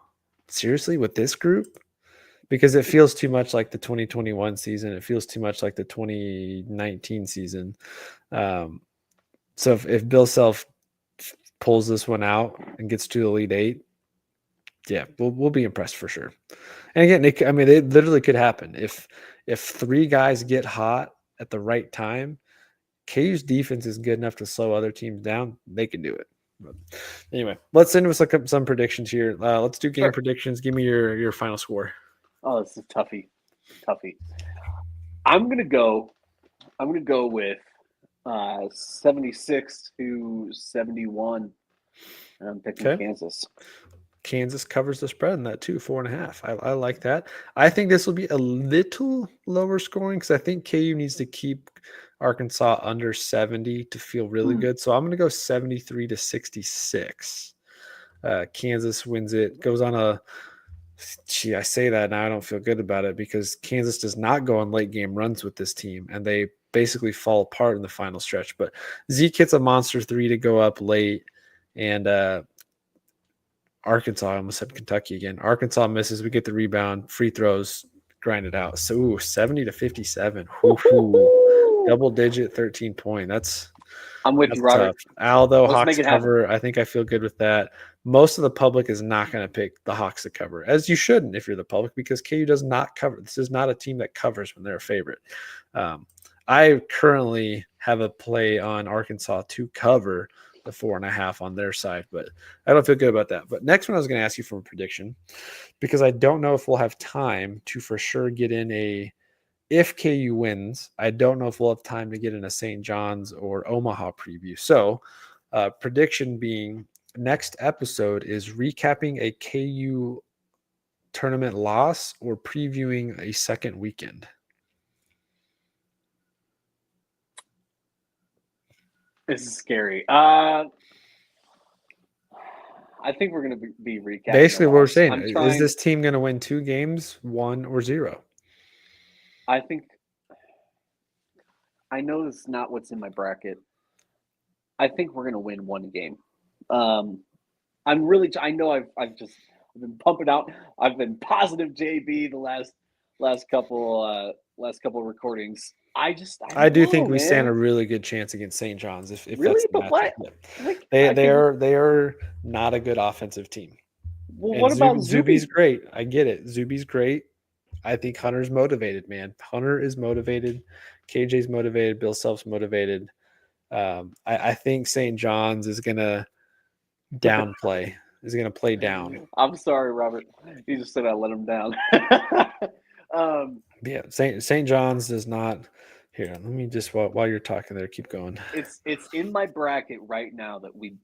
Seriously, with this group?" Because it feels too much like the 2021 season. It feels too much like the 2019 season. So if Bill Self pulls this one out and gets to the Elite Eight, yeah, we'll be impressed for sure. And again, it literally could happen if three guys get hot at the right time. KU's defense is good enough to slow other teams down. They can do it. But anyway, let's end with some predictions here. Let's do game Sure. predictions. Give me your final score. Oh, this is toughie. I'm gonna go with 76-71. And I'm picking Okay. Kansas. Kansas covers the spread in that too, 4.5. I like that. I think this will be a little lower scoring because I think KU needs to keep Arkansas under 70 to feel really good. So I'm going to go 73-66. Kansas wins it. Goes on a. Gee, I say that now I don't feel good about it because Kansas does not go on late game runs with this team, and they basically fall apart in the final stretch. But Zeke hits a monster 3 to go up late, and Arkansas, I almost said Kentucky again. Arkansas misses. We get the rebound, free throws, grind it out. So 70-57. Double digit 13 point. I'm with you, Robert. Tough. Aldo, Let's Hawks make it cover. I think I feel good with that. Most of the public is not going to pick the Hawks to cover, as you shouldn't if you're the public, because KU does not cover. This is not a team that covers when they're a favorite. I currently have a play on Arkansas to cover the 4.5 on their side, but I don't feel good about that. But next one I was going to ask you for a prediction because I don't know if we'll have time to for sure get in if KU wins. I don't know if we'll have time to get in a St. John's or Omaha preview. So prediction being next episode is recapping a KU tournament loss or previewing a second weekend. This is scary. I think we're going to be recapping. Basically, what we're saying is this team going to win 2 games, 1 or 0? I know this is not what's in my bracket. I think we're going to win 1 game. I know I've been pumping out. I've been positive JB the last couple recordings. I do think we stand a really good chance against St. John's if really? that's the matchup. Like, they are not a good offensive team. Well, what about Zuby's great. I get it. Zuby's great. I think Hunter's motivated, man. Hunter is motivated. KJ's motivated. Bill Self's motivated. I think St. John's is gonna downplay. Is gonna play down. I'm sorry, Robert. You just said I let him down. Yeah, St. John's does not. Here, let me just while you're talking there, keep going. It's in my bracket right now that we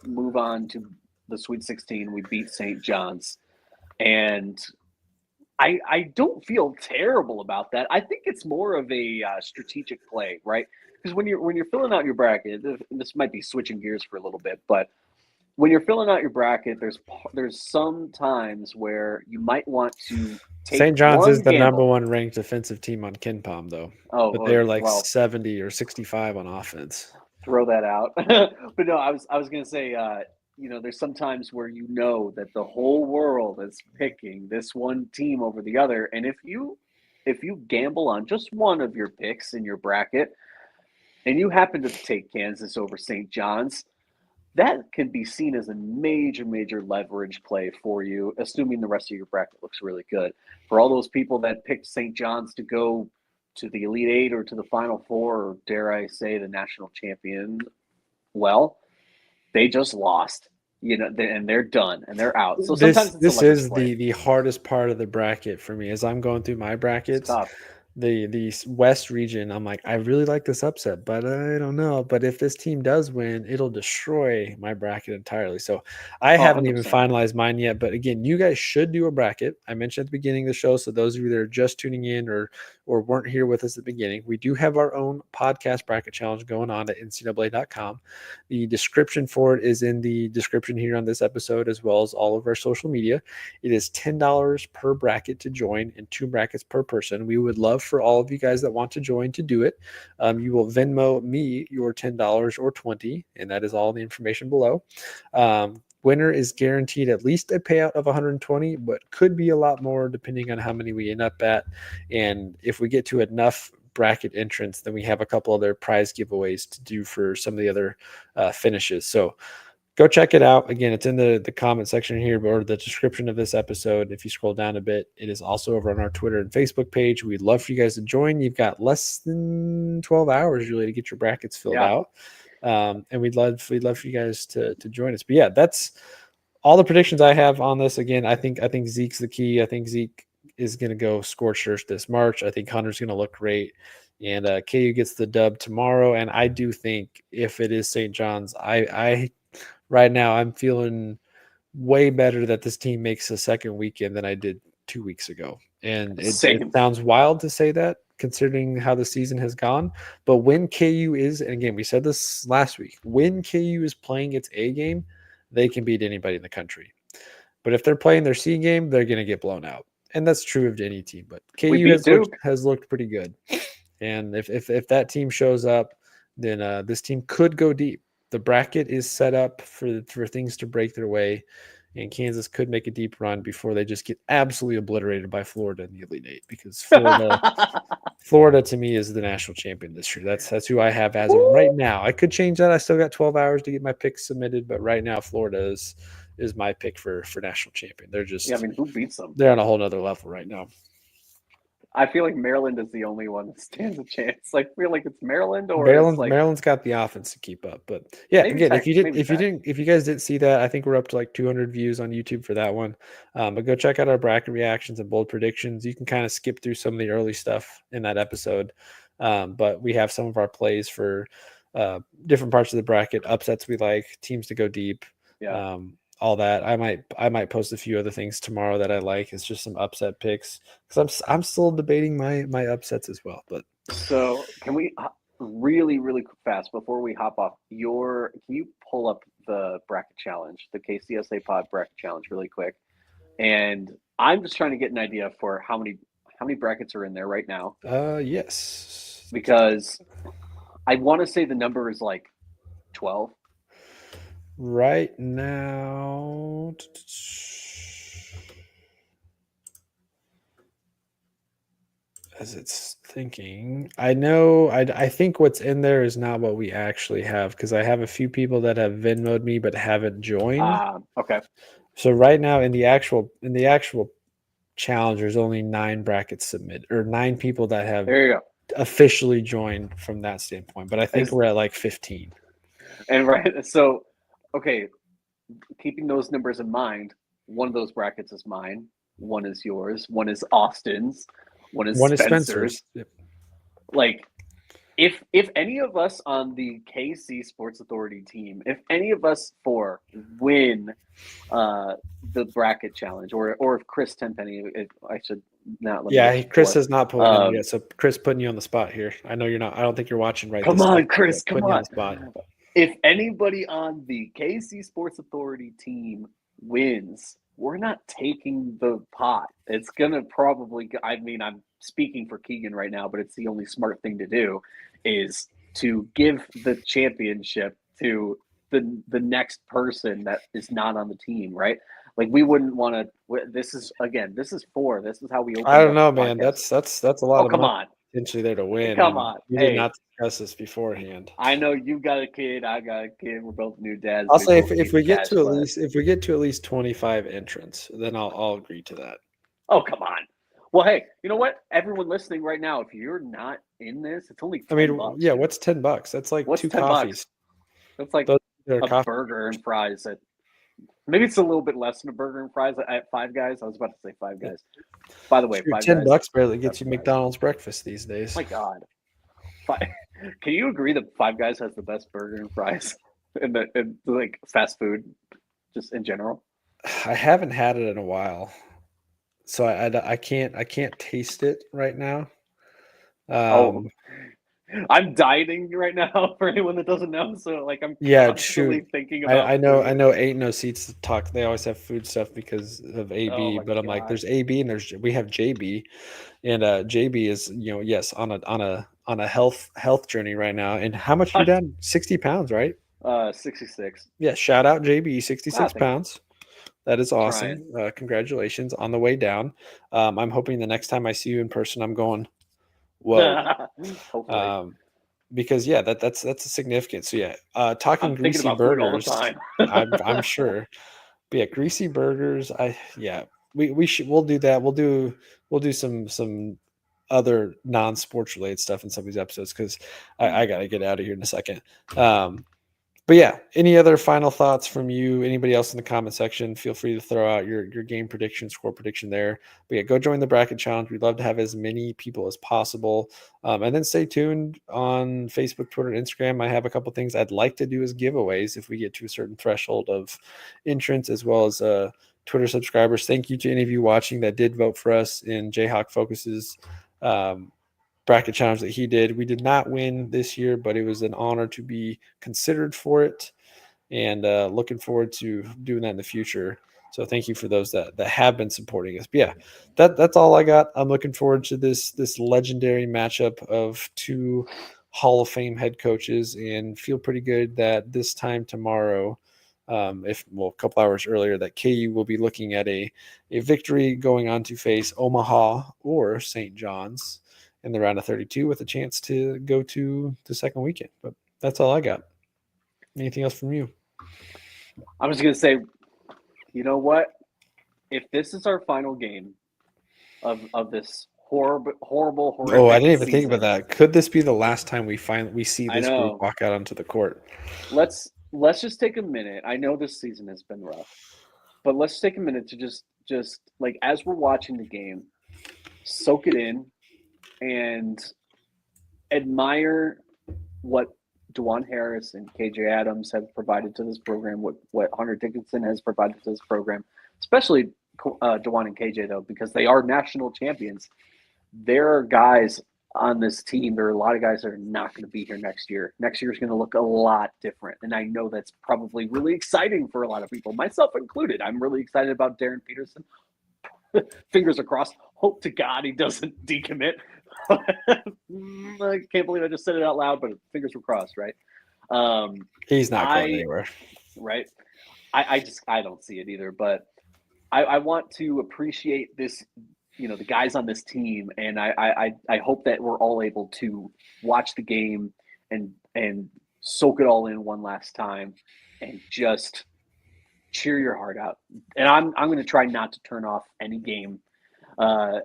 move on to the Sweet 16. We beat St. John's, and I don't feel terrible about that. I think it's more of a strategic play, right? Because when you're filling out your bracket, this might be switching gears for a little bit, but when you're filling out your bracket, there's some times where you might want to take St. John's is one the number gamble. one ranked defensive team on KenPom, though, Oh, but they're like well, 70 or 65 on offense. throw that out. But no, I was gonna say, there's some times where you know that the whole world is picking this one team over the other, and if you gamble on just one of your picks in your bracket, and you happen to take Kansas over St. John's, that can be seen as a major, major leverage play for you, assuming the rest of your bracket looks really good. For all those people that picked St. John's to go to the Elite Eight or to the Final Four, or dare I say the national champion, well, they just lost, and they're done and they're out. So This sometimes it's a this leverage is play. the hardest part of the bracket for me as I'm going through my It's brackets. tough. The West region, I'm like, I really like this upset, but I don't know. But if this team does win, it'll destroy my bracket entirely. So I Oh, haven't even 100%. finalized mine yet. But again, you guys should do a bracket. I mentioned at the beginning of the show. So those of you that are just tuning in or weren't here with us at the beginning, we do have our own podcast bracket challenge going on at ncaa.com. The description for it is in the description here on this episode, as well as all of our social media. It is $10 per bracket to join and 2 brackets per person. We would love for all of you guys that want to join to do it. You will Venmo me your $10 or 20, and that is all the information below. Winner is guaranteed at least a payout of 120, but could be a lot more depending on how many we end up at. And if we get to enough bracket entrants, then we have a couple other prize giveaways to do for some of the other finishes. So go check it out. Again, it's in the comment section here or the description of this episode. If you scroll down a bit, it is also over on our Twitter and Facebook page. We'd love for you guys to join. You've got less than 12 hours really to get your brackets filled out. And we'd love for you guys to join us. But yeah, that's all the predictions I have on this. Again, I think Zeke's the key. I think Zeke is going to go scorched earth this March. I think Hunter's going to look great. And KU gets the dub tomorrow. And I do think if it is St. John's, I right now I'm feeling way better that this team makes a second weekend than I did 2 weeks ago. And it Same. sounds wild to say that considering how the season has gone. But when KU is, and again, we said this last week, when KU is playing its A game, they can beat anybody in the country. But if they're playing their C game, they're going to get blown out. And that's true of any team. But We KU beat Duke. has looked pretty good. And if that team shows up, then this team could go deep. The bracket is set up for things to break their way, and Kansas could make a deep run before they just get absolutely obliterated by Florida in the Elite Eight, because Florida to me is the national champion this year. That's who I have as of right now. I could change that. I still got 12 hours to get my picks submitted, but right now Florida is my pick for national champion. They're just who beats them? They're on a whole nother level right now. I feel like Maryland is the only one that stands a chance. Like, I feel like it's Maryland or Maryland's got the offense to keep up. But yeah, again, if you guys didn't see that, I think we're up to like 200 views on YouTube for that one. But go check out our bracket reactions and bold predictions. You can kind of skip through some of the early stuff in that episode. But we have some of our plays for different parts of the bracket, upsets we like, teams to go deep. Yeah. All that. I might post a few other things tomorrow that I like. It's just some upset picks because I'm still debating my upsets as well. But so can we really fast before we hop off? Can you pull up the bracket challenge, the KCSA Pod bracket challenge, really quick? And I'm just trying to get an idea for how many brackets are in there right now. Yes, because I want to say the number is like 12. Right now, as it's thinking, I know, I think what's in there is not what we actually have, because I have a few people that have Venmo'd me but haven't joined. Okay. So right now in the actual challenge, there's only 9 brackets submitted, or 9 people that have officially joined from that standpoint. But I think we're at like 15. And right, so okay, keeping those numbers in mind, one of those brackets is mine, one is yours, one is Austin's, one is Spencer's. Yep. Like, If any of us on the KC Sports Authority team, if any of us four win the bracket challenge, or if Chris Tenpenny, if I should not let me get Chris four. has not put one in yet. So Chris, putting you on the spot here. I know you're not. I don't think you're watching right Come this on, second. Chris, come Putting you on on. the spot. If anybody on the KC Sports Authority team wins, we're not taking the pot. It's gonna probably. I mean, I'm speaking for Keegan right now, but it's the only smart thing to do, is to give the championship to the next person that is not on the team, right? Like we wouldn't want to. This is four. This is how we open. I don't know, man. That's a lot Oh, of come money on. potentially there to win. Come And on. we did Hey, not discuss this beforehand. I know you got a kid. I got a kid. We're both new dads. I'll We say both if need we the get cash, to but- at least 25 entrants, then I'll agree to that. Oh, come on. Well, hey, you know what? Everyone listening right now, if you're not in this, it's only $10. Yeah, what's $10? That's like What's 2 $10? coffees. That's like Those are a coffee. burger and fries at maybe it's a little bit less than a burger and fries at Five Guys. I was about to say Five Guys. By the way, Shoot, Five $10 Guys. barely gets you Fries. McDonald's breakfast these days. My God. Can you agree that Five Guys has the best burger and fries in like fast food, just in general? I haven't had it in a while, so I can't taste it right now. I'm dieting right now for anyone that doesn't know. So like I'm constantly thinking about. I know Ain't No Seats to talk. They always have food stuff because of AB, Oh but I'm like, there's AB and we have JB, and JB is yes on a health journey right now. And how much you down? 60 pounds, right? 66. Yeah, shout out JB, 66 Wow, pounds. That is awesome. Congratulations on the way down. I'm hoping the next time I see you in person, I'm going, whoa. Hopefully. Because that's a significant. So talking I'm greasy burgers all the time. I'm sure. But yeah, greasy burgers. We'll do that. We'll do some other non-sports related stuff in some of these episodes because I gotta get out of here in a second. But yeah, any other final thoughts from you? Anybody else in the comment section? Feel free to throw out your game prediction, score prediction there. But yeah, go join the bracket challenge. We'd love to have as many people as possible. And then stay tuned on Facebook, Twitter, and Instagram. I have a couple things I'd like to do as giveaways if we get to a certain threshold of entrants, as well as Twitter subscribers. Thank you to any of you watching that did vote for us in Jayhawk Focus's bracket challenge that he did. We did not win this year, but it was an honor to be considered for it, and looking forward to doing that in the future. So thank you for those that have been supporting us. But yeah, that's all I got. I'm looking forward to this legendary matchup of two Hall of Fame head coaches, and feel pretty good that this time tomorrow, a couple hours earlier, that KU will be looking at a victory going on to face Omaha or St. John's in the round of 32 with a chance to go to the second weekend. But that's all I got. Anything else from you? I'm just going to say, you know what? If this is our final game of this horrible, Oh, I didn't even think about that. Could this be the last time we see this group walk out onto the court? Let's just take a minute. I know this season has been rough, but let's take a minute to just like, as we're watching the game, soak it in and admire what DeJuan Harris and KJ Adams have provided to this program, what Hunter Dickinson has provided to this program, especially DeJuan and KJ, though, because they are national champions. There are guys on this team. There are a lot of guys that are not going to be here next year. Next year is going to look a lot different. And I know that's probably really exciting for a lot of people, myself included. I'm really excited about Darren Peterson. Fingers are crossed. Hope to God he doesn't decommit. I can't believe I just said it out loud, but fingers were crossed, right? He's not going anywhere. Right. I don't see it either, but I want to appreciate this, the guys on this team, and I hope that we're all able to watch the game and soak it all in one last time and just cheer your heart out. And I'm going to try not to turn off any game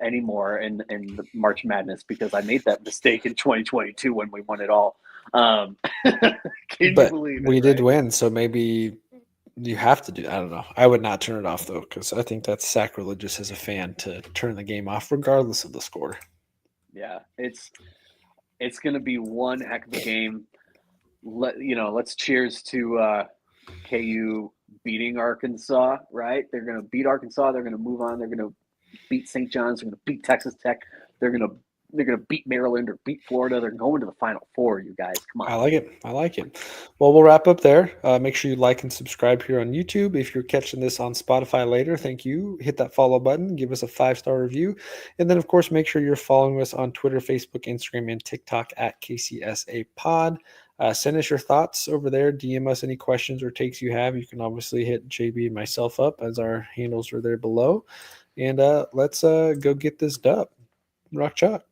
anymore in the March Madness, because I made that mistake in 2022 when we won it all. Can you believe it? We did win, so maybe you have to do. I don't know. I would not turn it off though, because I think that's sacrilegious as a fan to turn the game off regardless of the score. Yeah, It's going to be one heck of a game. Let's cheers to KU beating Arkansas, right? They're going to beat Arkansas. They're going to move on. They're going to beat St. John's. They're going to beat Texas Tech. They're going to beat Maryland or beat Florida. They're going to the Final Four, you guys. Come on. I like it. Well, we'll wrap up there. Make sure you like and subscribe here on YouTube. If you're catching this on Spotify later, thank you. Hit that follow button. Give us a 5-star review. And then, of course, make sure you're following us on Twitter, Facebook, Instagram, and TikTok at KCSA Pod. Send us your thoughts over there. DM us any questions or takes you have. You can obviously hit JB and myself up as our handles are there below. And let's go get this dub. Rock Chalk.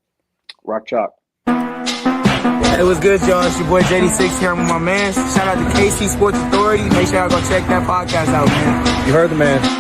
Rock Chalk. It was good, y'all. It's your boy JD6 here. I'm with my man. Shout out to KC Sports Authority. Make sure y'all go check that podcast out, man. You heard the man.